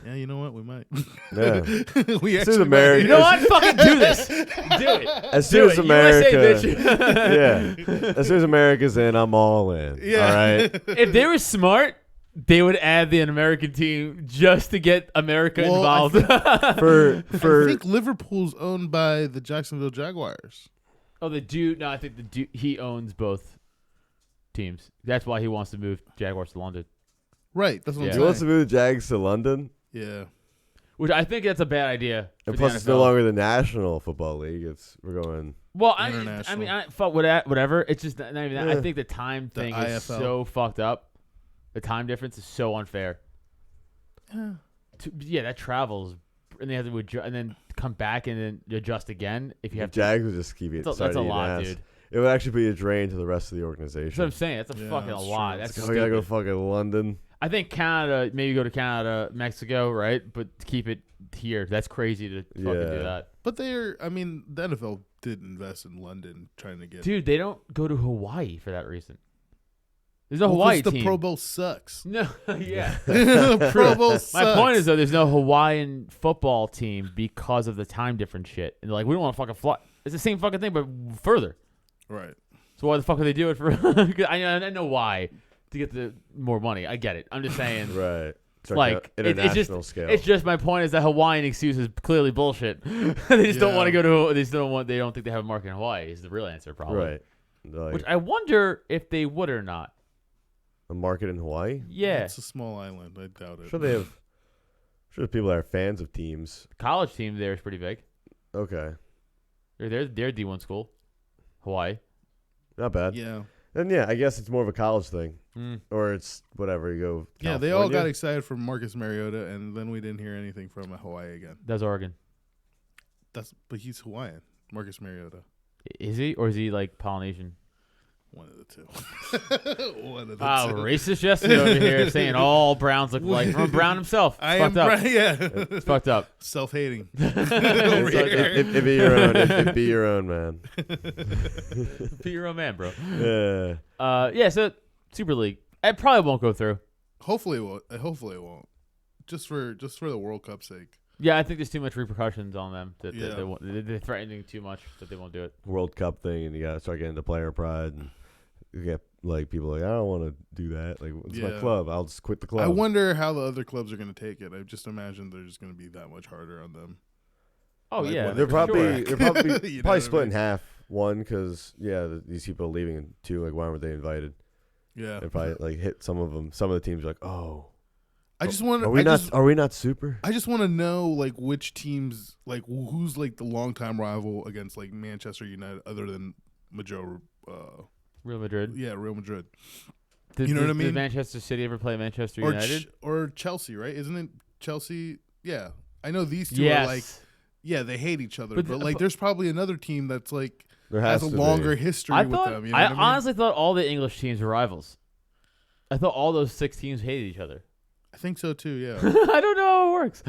Yeah, you know what? We might. Yeah. We As soon as actually America- might. You know what? Fucking do this. Do it. As Do soon as it. America, USA, bitch. yeah. As soon as America's in, I'm all in. Yeah. All right. If they were smart, they would add the American team just to get America Well, involved. For I think Liverpool's owned by the Jacksonville Jaguars. Oh, the dude. No, I think the dude. He owns both teams. That's why he wants to move Jaguars to London. Right. That's what Yeah. I'm he saying. wants to move the Jags to London, Yeah. Which I think that's a bad idea. and for plus the it's no NFL. longer the National Football League. We're going. Well, I International. mean, I fuck with that, whatever. It's just not even that. I Yeah. think the time The thing is IFL. so fucked up. The time difference is so unfair. Yeah, that travels, and they have to adjust, and then come back and then adjust again. If you The have to, Jags would just keep it. that's starting a to eat lot, ass. dude. It would actually be a drain to the rest of the That's what organization. I'm saying. That's a Yeah, fucking a that's lot. true. That's Oh, we gotta go stupid. fucking London. I think Canada, maybe go to Canada, Mexico, right? But keep it here. That's crazy to fucking do Yeah. that. But the NFL did invest in London trying to get. Dude, they don't go to Hawaii for that reason. There's no Well, 'cause Hawaii the team. Pro Bowl sucks. No, yeah. The Pro Bowl sucks. My point is, though, there's no Hawaiian football team because of the time difference shit. And they're like, we don't want to fucking fly. It's the same fucking thing, but further. Right. So why the fuck would they do it for? 'Cause I know why. To get the more money. I get it. I'm just saying. Right. It's Like, international scale. It's just my point is that Hawaiian excuse is clearly bullshit. They just don't Yeah. want to go to. They don't think they have a market in Hawaii. Is the real answer probably. right. Like, Which I wonder if they would or not. a market in Hawaii. Yeah. It's a small island. I doubt it. Sure, they have. Sure, the people that are fans of teams. College team there is pretty big. Okay, They're D1 school. Hawaii. not bad. Yeah. And yeah, I guess it's more of a college thing, Mm. or it's whatever. You go. Yeah, they all got California. excited for Marcus Mariota, and then we didn't hear anything from Hawaii again. That's Oregon. But he's Hawaiian, Marcus Mariota. Is he? Or is he like Polynesian? One of the two. One of the Wow, two. racist Jesse over here saying all Browns look like from Brown himself. It's I fucked am up. Yeah. It's fucked up. Self-hating. It's fucked up. It be your own. It be your own, man. Be your own man, bro. Yeah. Yeah. So Super League, it probably won't go through. Hopefully it won't. Hopefully it won't. Just for the World Cup's sake. Yeah, I think there's too much repercussions on them that Yeah. they won't, they're threatening too much that they won't do it. World Cup thing, and you gotta start getting into player pride, and you get like people like, I don't want to do that. Like, it's my Yeah. club. I'll just quit the club. I wonder how the other clubs are going to take it. I just imagine they're just going to be that much harder on them. Oh Like, yeah, when They're for probably sure. they're probably You know probably what I split in mean? half. One, because these people are leaving, and two, like, why weren't they invited? Yeah. They probably like hit some of them. Some of the teams are like, oh, I just want are we not super? I just want to know like which teams like who's like the longtime rival against like Manchester United other than Real Real Madrid Did, You know what I did mean? Manchester City ever play Manchester or United? or Chelsea, right? Isn't it Chelsea? Yeah, I know these two Yes. are like they hate each other, But but, the- like but- there's probably another team that's like There has has a to longer be. history I with thought. them. You know I what I mean? honestly thought all the English teams were rivals. I thought all those 6 teams hated each other. I think so too. Yeah. I don't know how it works.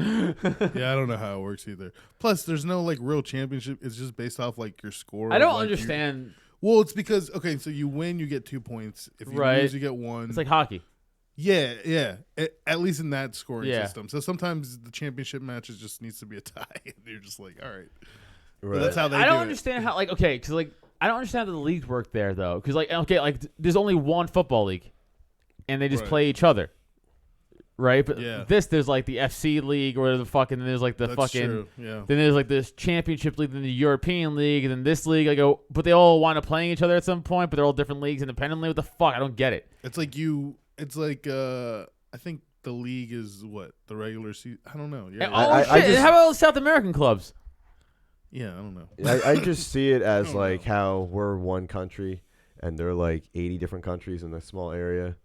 Yeah, I don't know how it works either. Plus, there's no like real championship. It's just based off like your score. I don't like, understand. Well, it's because so you win, you get 2 points. If you Right. lose, you get 1. It's like hockey. yeah. At least in that scoring Yeah. system. So sometimes the championship matches just needs to be a tie, and you're just like, all right. Right. But that's how they. I don't do understand how because I don't understand how the leagues work there though. Because there's only one football league, and they just Right. play each other. Right, but Yeah. there's like the FC league or whatever the fuck, and then there's like the That's fucking true. Yeah. then there's like this championship league, then the European league, and then this league. I go, but they all wind up playing each other at some point, but they're all different leagues independently. What the fuck? I don't get it. It's like I think the league is what the regular season. I don't know. Yeah. And- Yeah. oh I shit! just- How about South American clubs? Yeah, I don't know. I just see it as don't like know. how we're one country, and they're like 80 different countries in a small area.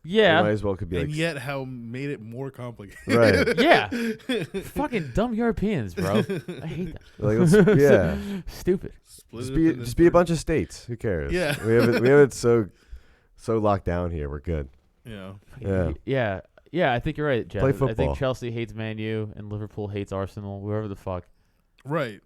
It might Yeah, as well could be And like yet, how made it more complicated? Right. yeah. Fucking dumb Europeans, bro. I hate them. like let's, yeah. Stupid. Split Just it be up into just be a three. bunch of states. Who cares? Yeah. we have it so locked down here. We're good. Yeah. Yeah. I think you're right, Jeff. Play I football. think Chelsea hates Man U and Liverpool hates Arsenal. Whoever the fuck. Right.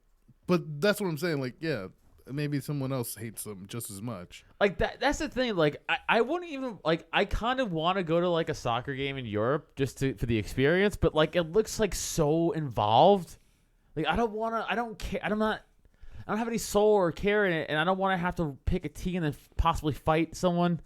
But that's what I'm saying. Like, yeah, maybe someone else hates them just as much. Like that's the thing. Like I wouldn't even like. I kind of want to go to like a soccer game in Europe just for the experience, but like it looks like so involved. Like I don't want to. I don't care. I don't have any soul or care in it, and I don't want to have to pick a team and then possibly fight someone.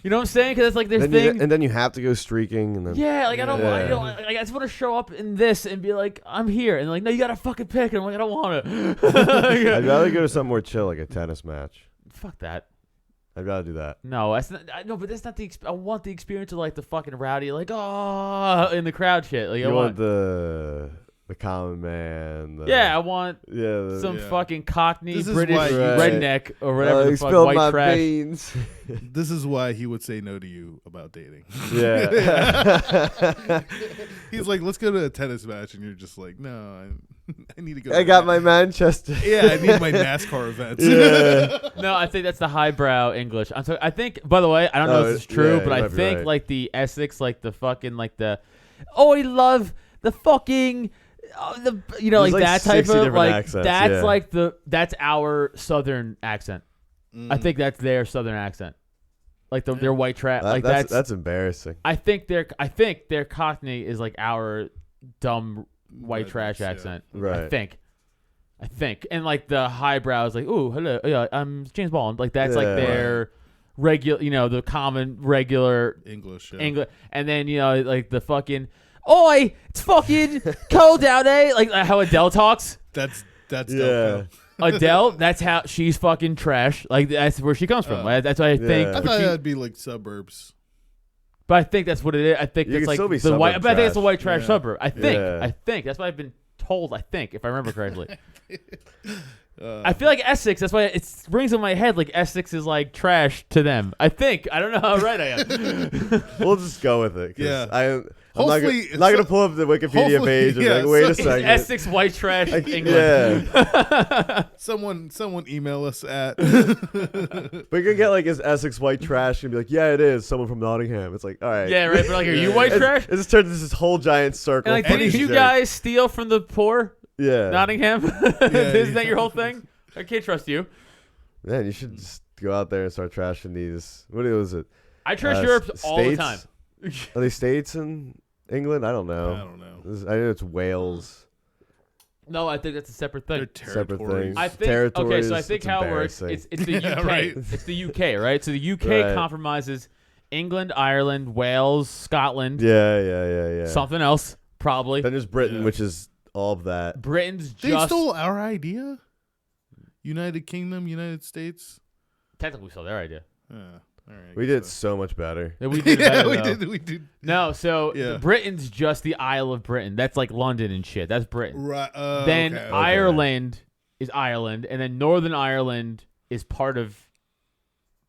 You know what I'm saying? Because it's like this Then thing. and then you have to go streaking, and then Yeah, like I don't Yeah. like, I just want to show up in this and be like, I'm here, and like, no, you gotta fucking pick, and I'm like, I don't want to. I'd rather go to something more chill, like a tennis match. Fuck that. I'd rather do that. No, that's not. No, but that's not the. I want the experience of like the fucking rowdy, like in the crowd shit. Like You I want the common man. Yeah, I want some Yeah. fucking Cockney This is British why you- redneck or whatever the fuck, spilled white my trash. beans. This is why he would say no to you about dating. Yeah. He's like, let's go to a tennis match, and you're just like, no, I need to go. I got my Manchester. Yeah, I need my NASCAR events. Yeah. No, I think that's the highbrow English. I think, by the way, I don't know if this is true, yeah, but you I might be think right. like the Essex, like the fucking, like the, oh, I love the fucking, There's like like that 60 type of, different like, accents, that's yeah. like that's our southern accent. I think that's their southern accent. Like their white trash, like that's embarrassing. I think their Cockney is like our dumb white trash yeah. accent. Right. I think, and like the highbrow is like, ooh, hello, yeah, I'm James Bond. Like that's like Yeah. their regular, the common regular English. Yeah. English, and then like the fucking, oi, it's fucking cold out, eh? Like how Adele talks. That's Yeah. dope. Adele, that's how she's fucking trash. Like that's where she comes from. That's what I think. Yeah. I but thought she- that'd be like suburbs. But I think that's what it is. I think You that's can like still be the white. suburb But I think it's the trash. white trash Yeah. suburb. I think. Yeah. I think that's what I've been told. I think, if I remember correctly. I feel like Essex. That's why it rings in my head. Like Essex is like trash to them. I think. I don't know how right I am. We'll just go with it. 'Cause Yeah. I'm not Hopefully- gonna pull up the Wikipedia hopefully- page and yeah, be like, wait a so- second. Essex white trash England. Yeah. Someone email us at. But you're gonna get like, is Essex white trash? And be like, yeah, it is. Someone from Nottingham. It's like, all right. Yeah, right. But like, are you white trash? It just turns into this whole giant circle. And like, Fucking didn't you jerk. guys steal from the poor? Yeah. Nottingham. Isn't yeah. that your whole thing? I can't trust you. Man, you should just go out there and start trashing these. What was it? I trust Uh, Europe all the states? time. Are they states in England? I don't know. I don't know. I know it's Wales. No, I think that's a separate They're thing. Separate territories. things. I think Territories, so. I think it's how it works. embarrassing. It's the Yeah, UK. right. It's the UK, right? So the UK Right. compromises England, Ireland, Wales, Scotland, Yeah. something else probably. Then there's Britain, Yeah. which is all of that. Britain's They just stole our idea. United Kingdom, United States. technically so their idea. Yeah. All right. We did so much better. Yeah, we did. Yeah, better, we though. did. We did. No, so Yeah. Britain's just the Isle of Britain. That's like London and shit. That's Britain. Right. Then okay. Ireland is Ireland, and then Northern Ireland is part of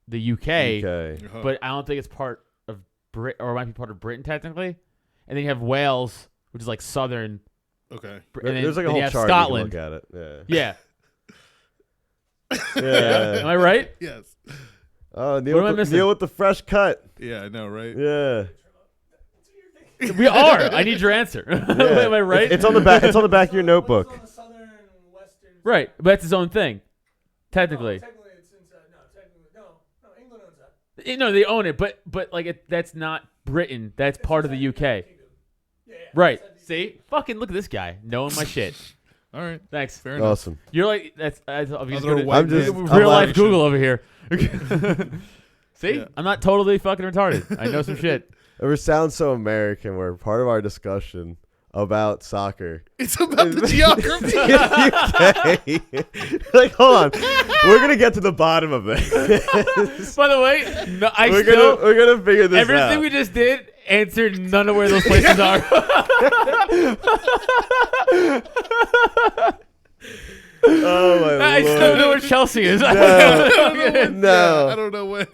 the UK. Okay. Uh-huh. But I don't think it's part of Brit, or it might be part of Britain technically. And then you have Wales, which is like southern. Okay. And then, There's like a then you whole have chart. Scotland. You can look at it. Yeah. Yeah. Am I right? Yes. Oh, What am I Neil, missing? Neil with the fresh cut. Yeah, I know, right? Yeah. We are. I need your answer. Am I right? It's on the back. It's on the back of your notebook. On the southern, western. Right, but that's his own thing, technically. Technically, it's inside. No, England owns that. No, they own it, but like that's not Britain. That's part of the UK. Yeah. Right. See? Fucking look at this guy knowing my shit. All right. Thanks. Fair enough. Awesome. You're like that's. I'm just Other gonna, white I'm just- man real life collaboration. Google over here. See, Yeah. I'm not totally fucking retarded. I know some shit. It sounds so American. Where part of our discussion about soccer. It's about the geography. Okay. Like, hold on. We're gonna get to the bottom of this. By the way, no, We're gonna figure this everything out. we just did answered none of where those places are. Oh my I still don't know lord. where Chelsea is. No. Yeah, No. I don't know where.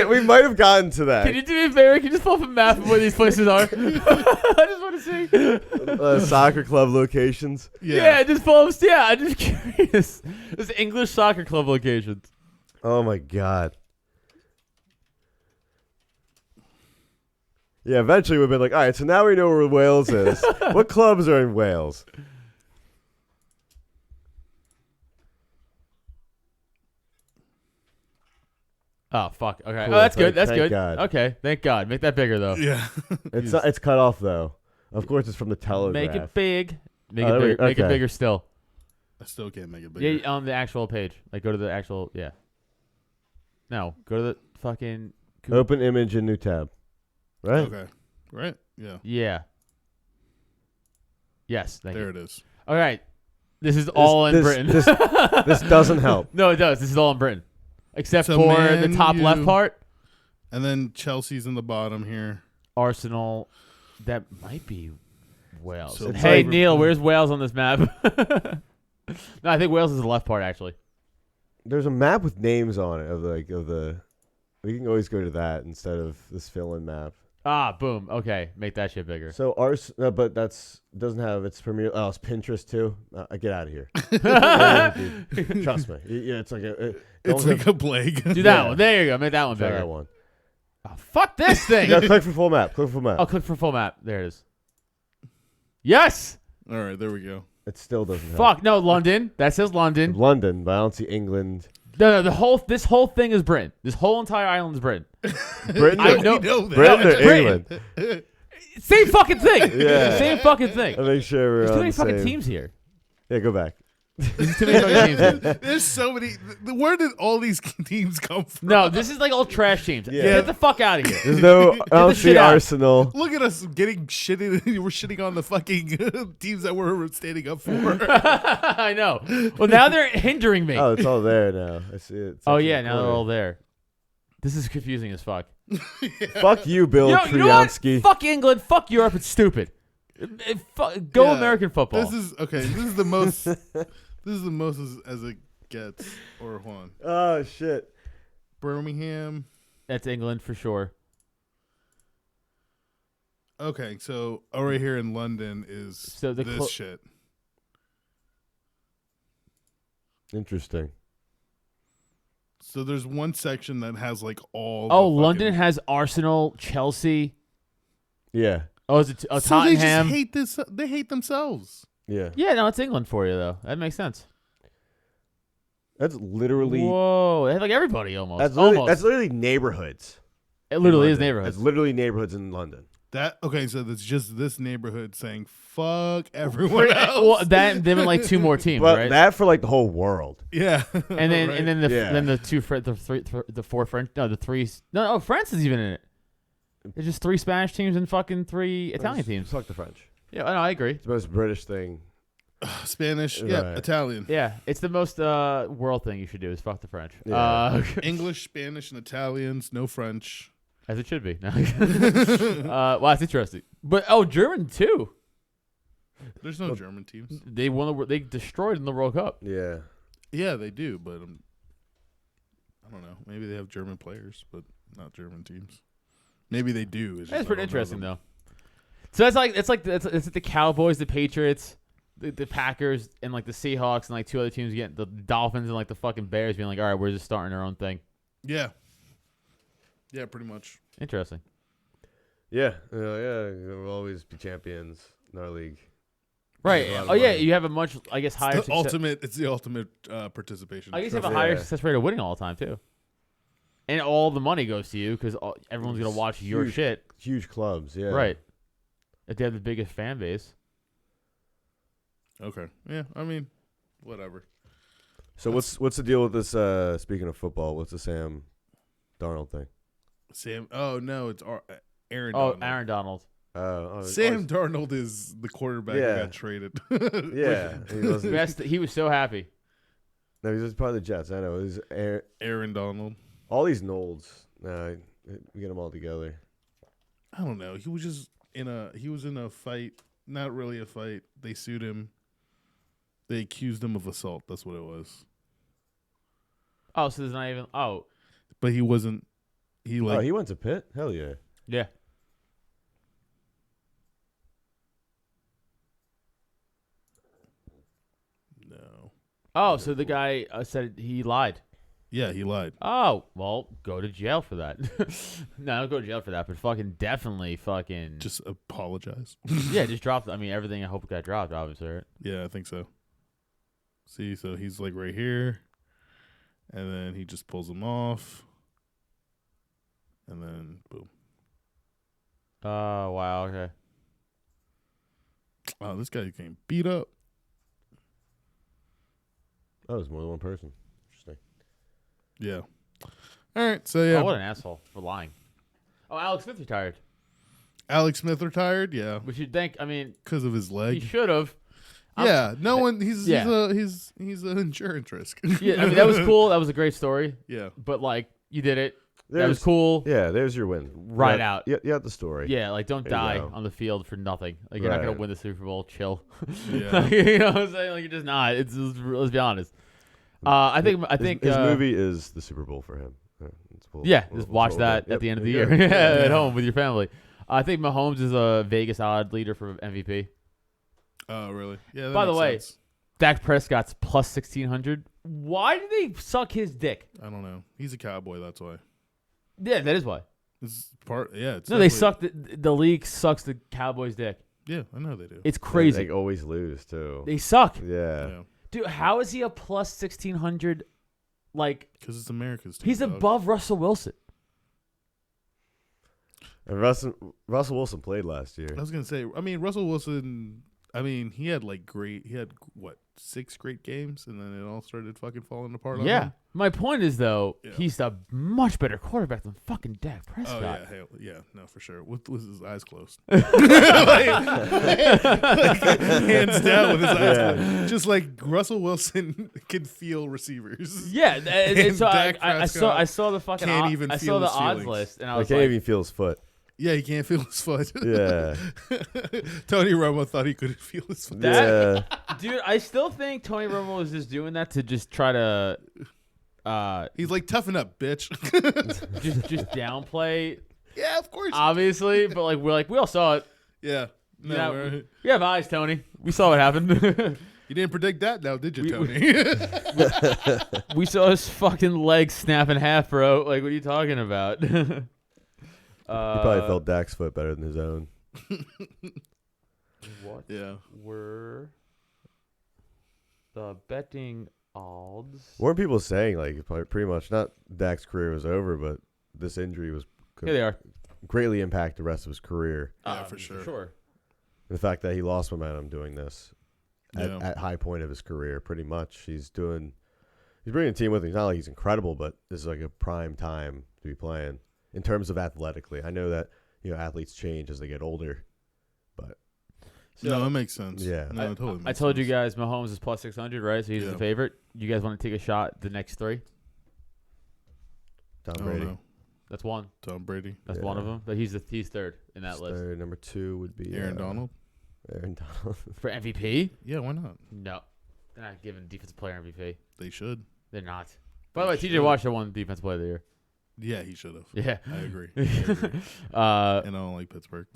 We might have gotten to that. Can you do me a favor? Can you just pull up a map of where these places are? I just want to see. Soccer club locations. Yeah, just pull up. Yeah, I'm just curious. There's English soccer club locations. Oh my god. Yeah, eventually we've been like, all right, so now we know where Wales is. What clubs are in Wales? Oh fuck. Okay. Cool, Oh, that's good. thank- That's thank good. God. Okay. Thank God. Make that bigger though. Yeah. It's cut off though. Of course, it's from the Telegraph. Make it big. Make Oh, it there we- bigger. Make it okay. bigger still. I still can't make it bigger. Yeah, on the actual page. Like go to the actual. Yeah. No, go to the fucking Open image in new tab. Right? Okay. Right? Yeah. Yeah. Yes. Thank There you. it is. All right. This is all in Britain. This doesn't help. No, it does. This is all in Britain, except So for the Man top U- left part. And then Chelsea's in the bottom here. Arsenal. That might be Wales. So Hey, like- Neil, where's Wales on this map? No, I think Wales is the left part actually. There's a map with names on it of the. We can always go to that instead of this fill-in map. Ah, boom. Okay, make that shit bigger. So but that's doesn't have its Premier. Oh, it's Pinterest too. Get out of here. Dude, trust me. Yeah, it's like It's like a plague. Do that one. There you go. Make that one Try bigger. that one. Oh, fuck this thing. No, click for full map. Click for full map. I'll click for full map. There it is. Yes. All right, there we go. It still doesn't help. Fuck no, London. That says London. London, but I don't see England. No, this whole thing is Britain. This whole entire island is Britain. Britain, I or, know- We know that. Britain or it's Britain. England? Same fucking thing. Yeah. Same fucking thing. I'll make sure we're There's too on many the fucking same. teams here. Yeah, go back. There's too many fucking teams here. There's so many. Where did all these teams come from? No, this is like all trash teams. Yeah. Get the fuck out of here. There's no. I don't the shit see out. Arsenal. Look at us getting shitted. We're shitting on the fucking teams that we're standing up for. I know. Well, now they're hindering me. Oh, it's all there now. I see it. It's Oh actually yeah, in the now they're corner. all there. This is confusing as fuck. Fuck you, Bill You know what? Triansky. Fuck England. Fuck Europe. It's stupid. Go Yeah. American football. This is okay. This is the most. This is the most as it gets. Or hold on. Oh shit. Birmingham. That's England for sure. Okay, so right here in London is So the this shit. Interesting. So there's one section that has like all. Oh, the fucking- London has Arsenal, Chelsea. Yeah. Oh, is it So Tottenham? they just hate this. They hate themselves. Yeah. Yeah, no, it's England for you though. That makes sense. That's literally. Whoa, they have like everybody almost. That's Almost. literally neighborhoods. It literally in is London. neighborhoods. It's literally neighborhoods in London. That okay? So that's just this neighborhood saying "fuck everyone else." Well, that them and like two more teams, But right? that for like the whole world. yeah, and then Right. and then the Yeah. then the two the three the four French the three no France is even in it. It's just three Spanish teams and fucking three Italian teams. Fuck the French. Yeah, I know, I agree. It's the most British thing. Spanish, yeah, Right. Italian, Yeah, it's the most world thing you should do is fuck the French. Yeah. English, Spanish, and Italians. No French. As it should be. Well, that's interesting. But German too. There's no German teams. They won. They destroyed in the World Cup. Yeah. Yeah, they do, but I don't know. Maybe they have German players, but not German teams. Maybe they do. It's just That's I pretty don't know interesting them. though. So it's like the Cowboys, the Patriots, the Packers, and like the Seahawks, and like two other teams getting the Dolphins and like the fucking Bears being like, all right, we're just starting our own thing. Yeah. Yeah, pretty much. Interesting. Yeah. Yeah. We'll always be champions in our league. Right. a lot of Oh yeah, money. you have a much I guess higher. It's the ultimate participation. I guess you have a trophy. higher Yeah. success rate of winning all the time too. And all the money goes to you because everyone's gonna watch your Huge. shit. Huge clubs. Yeah. Right. If they have the biggest fan base. Okay. Yeah, I mean, whatever. So what's the deal with this? Speaking of football, what's the Sam Darnold thing? Sam. Oh no, it's Aaron. Oh, Donald. Aaron Donald. Sam Darnold is the quarterback who Yeah. got traded. Yeah. He wasn't. Best. He was so happy. No, he's just part of the Jets. I know. He's Aaron Donald. all these Knolds. We get them all together. I don't know. He was just in a fight. Not really a fight. They sued him. They accused him of assault. That's what it was. Oh, so there's not even. Oh, But he wasn't. He like. Oh, he went to Pitt. Hell yeah. yeah. no. Oh, so the guy said he lied. Yeah, he lied. Oh, well, go to jail for that. No, don't go to jail for that, but fucking definitely fucking. Just apologize. Yeah, just drop. I mean, everything I hope got dropped, obviously, right? Yeah, I think so. See, so he's like right here, and then he just pulls him off, and then boom. Oh, wow, okay. Oh, this guy getting beat up. That was more than one person. Interesting. Yeah. All right, so yeah, Oh, what an asshole for lying. Oh, Alex Smith retired. Alex Smith retired. Yeah, Which you'd think. I mean, because of his he leg. should have. Yeah, no one. He's Yeah. he's an insurance risk. Yeah, I mean that was cool. That was a great story. Yeah, But like, you did it. That There's- was cool. Yeah, there's your win. Right out. You got the story. Yeah, like don't There you die go. on the field for nothing. Like you're not gonna Right. win the Super Bowl. Chill. Yeah. You know what I'm saying? Like you're just not. Let's be honest. I think His movie is the Super Bowl for him. Just watch that at the end of the year at home with your family. I think Mahomes is a Vegas odd leader for MVP. Oh, really? Yeah. That By the makes way, sense. Dak Prescott's plus 1,600. Why do they suck his dick? I don't know. He's a cowboy. That's why. Yeah, that is why. It's part. Yeah. It's No, they definitely- suck. The league sucks the Cowboys' dick. Yeah, I know they do. It's crazy. They always lose too. They suck. Yeah. Yeah, Dude, how is he a plus 1,600? Like, because it's America's team. he's dog. above Russell Wilson. And Russell Wilson played last year. I was gonna say. I mean, Russell Wilson. I mean, he had He had what 6 great games, and then it all started fucking falling apart. On Yeah. him. My point is, though, Yeah. he's a much better quarterback than fucking Dak Oh Prescott. yeah, hell, yeah, no, for sure. With his eyes closed, hands down with his eyes closed. Just like Russell Wilson can feel receivers. Yeah, and so Dak I Prescott saw the fucking can't odd- even I feel saw the his odds feelings. list, and I I was can't like, even feel his foot. Yeah, he can't feel his foot. Yeah. Tony Romo thought he couldn't feel his foot. That- Yeah. dude, I still think Tony Romo was just doing that to just try to He's like, toughen up, bitch. just downplay, Yeah, of course. obviously, but like we all saw it. Yeah. No, Yeah, we're- We have eyes, Tony. We saw what happened. you didn't predict that now, did you, We- Tony? We saw his fucking leg snap in half, bro. Like, what are you talking about? He probably felt Dak's foot better than his own. What yeah. were the betting odds? Weren't people saying like pretty much not Dak's career was over, but this injury was Here they are. greatly impact the rest of his career. Yeah, for sure. Sure. The fact that he lost momentum doing this Yeah. at high point of his career, pretty much. He's bringing a team with him. It's not like he's incredible, but this is like a prime time to be playing in terms of athletically. I know that athletes change as they get older, but No, it makes sense. Yeah. No, it totally makes I told sense. you guys Mahomes is plus 600, right? So he's Yeah. the favorite. You guys want to take a shot the next 3? Tom I don't Brady. know. That's one. Tom Brady. That's Yeah. one of them. But he's third in that list. Third, number 2 would be Aaron Donald. Aaron Donald. For MVP? Yeah, why not? No. They're not giving defensive player MVP. They should. They're not. By the way, TJ should. Watt should have won defensive player of the year. Yeah, he should have. Yeah. I agree. And I don't like Pittsburgh.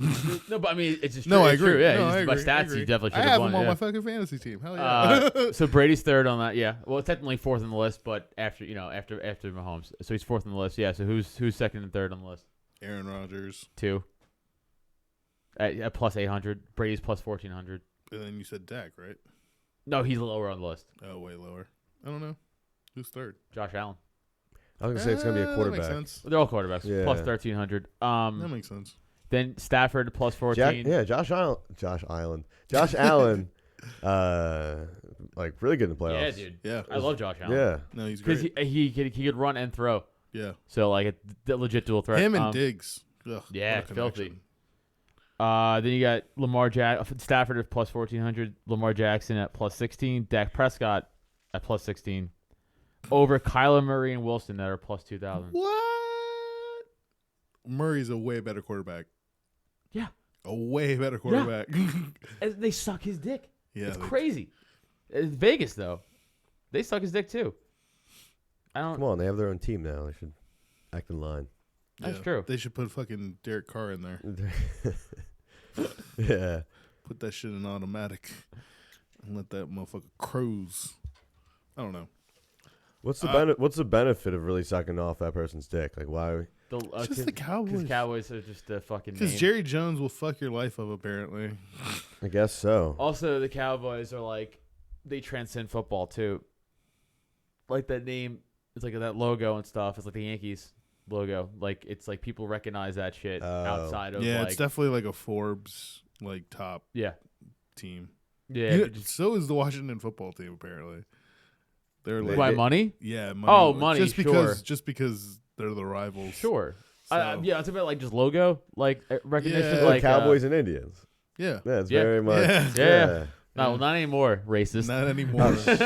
No, but I mean, it's just true. No, I It's agree. true. Yeah, No, he's I just- by agree. I stats, agree. he definitely I should have have won. him on yeah. my fucking fantasy team. Hell yeah. So Brady's third on that. Yeah. Well, technically fourth on the list, but after Mahomes, so he's fourth on the list. Yeah. So who's second and third on the list? Aaron Rodgers. 2. At plus 800. Brady's plus 1,400. And then you said Dak, right? No, he's lower on the list. Oh, way lower. I don't know. Who's third? Josh Allen. I was gonna say it's gonna be a That quarterback. makes sense. They're all quarterbacks. Yeah. Plus 1,300. That makes sense. Then Stafford plus 14. Josh Allen, like really good in the playoffs. Yeah, dude. Yeah. I love Josh Allen. Yeah, No, he's Because great. he could run and throw. Yeah. So like a legit dual threat. Him and Diggs. Ugh, yeah, what a filthy. connection. Then you got Stafford at plus 1,400, Lamar Jackson at plus 16, Dak Prescott at plus 16, over Kyler Murray and Wilson that are plus 2,000. What? Murray's a way better quarterback. Yeah. A way better quarterback. And they suck his dick. Yeah. It's they- crazy. It's Vegas though, they suck his dick too. I don't. come on, they have their own team now. They should act in line. That's yeah. true. They should put fucking Derek Carr in there. Yeah, Put that shit in automatic and let that motherfucker cruise. I don't know. what's the benefit of really sucking off that person's dick? Like why? It's just the Cowboys. Because Cowboys are just a fucking. Because name. Jerry Jones will fuck your life up, apparently. I guess so. Also, the Cowboys are like, they transcend football too. Like that name, it's like that logo and stuff. It's like the Yankees logo. Like it's like people recognize that shit Oh. outside of Yeah, like it's definitely like a Forbes like top yeah team. yeah. You- but just- so is the Washington football team, apparently. They're like, Why money? yeah, money. Oh, money, Just because they're the rivals. Sure. So, Yeah, it's about like just logo, like recognition, Yeah. like Cowboys and Indians. yeah. Yeah, it's Yeah. very much. Yeah. No, not anymore. Racist. Not anymore. Oh, shit.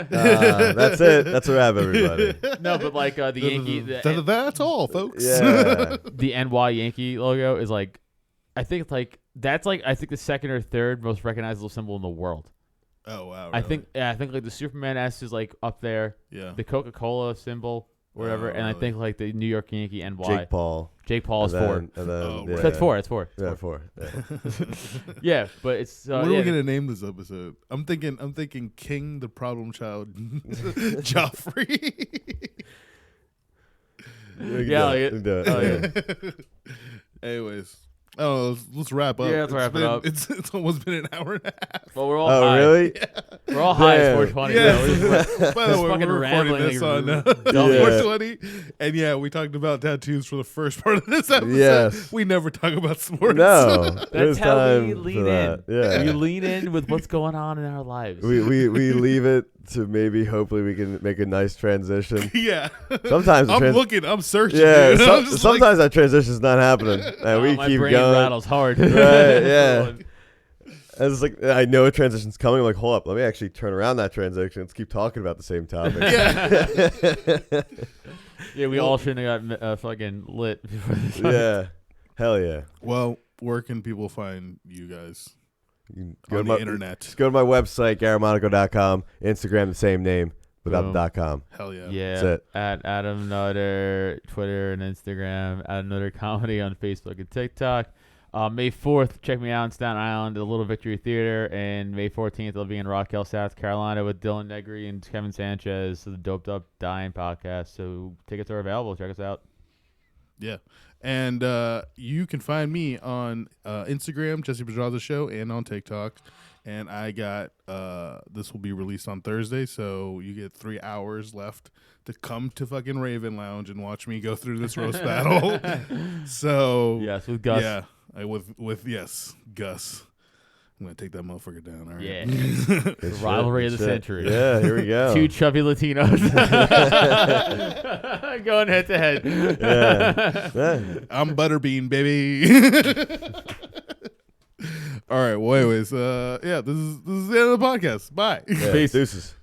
That's it. That's a wrap, everybody. No, but like the Yankee, That's all, folks. Yeah. the NY Yankee logo is like, I think like that's like I think the second or third most recognizable symbol in the world. Oh wow. I really? think like the Superman S is like up there, Yeah. the Coca-Cola symbol, whatever, Oh, and I really? think like the New York Yankee NY. Jake Paul. Paul is and 4. then, And then, Oh, yeah. right. That's 4. It's 4. Yeah, 4. Yeah. Yeah, but it's What are yeah, we gonna name this episode? I'm thinking King the Problem Child, Joffrey. Yeah, like it. Oh, yeah. Anyways, let's wrap up. Yeah, let's wrap it up. It's almost been an hour and a half. Well, we're all Oh, high. really? We're all high at Damn. 420. Yeah. though. We're just- By the just way, fucking we're recording rambling this like on dummies. 420, and yeah, we talked about tattoos for the first part of this episode. Yes. We never talk about sports. No. That's There's how time we for lean in. that. Yeah. We lean in with what's going on in our lives. we leave it to maybe hopefully we can make a nice transition. Yeah. Sometimes the I'm searching. yeah, dude. I'm just like, sometimes that transition's not happening, and we my keep brain going. rattles hard. Right, yeah. And it's like I know a transition's coming. I'm like, hold up, let me actually turn around that transition. Let's keep talking about the same topic. Yeah, we all shouldn't have got fucking lit before this. Yeah, hell yeah. well, where can people find you guys You can on go the to internet? Just go to my website, GarrettMonaco.com. Instagram, the same name without Boom. the .com. Hell yeah. Yeah, That's it. at Adam Nutter, Twitter and Instagram, Adam Nutter Comedy on Facebook and TikTok. May 4th, check me out in Staten Island at the Little Victory Theater, and May 14th, I'll be in Rock Hill, South Carolina with Dylan Negri and Kevin Sanchez of the Doped Up Dying podcast. So tickets are available. Check us out. Yeah. And you can find me on Instagram, Jesse Pedraza Show, and on TikTok. And I got this will be released on Thursday, so you get 3 hours left to come to fucking Raven Lounge and watch me go through this roast battle. So Yes, with Gus. yeah, with yes, Gus. I'm gonna take that motherfucker down. All right. Yeah. Good The shit, rivalry of good the shit. century. Yeah, here we go. Two chubby Latinos going head to head. Yeah. I'm Butterbean, baby. All right. Well, anyways, yeah, this is the end of the podcast. Bye. Yeah. Peace. Deuces.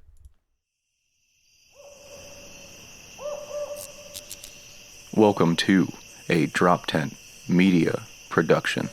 Welcome to a DropTent Media production.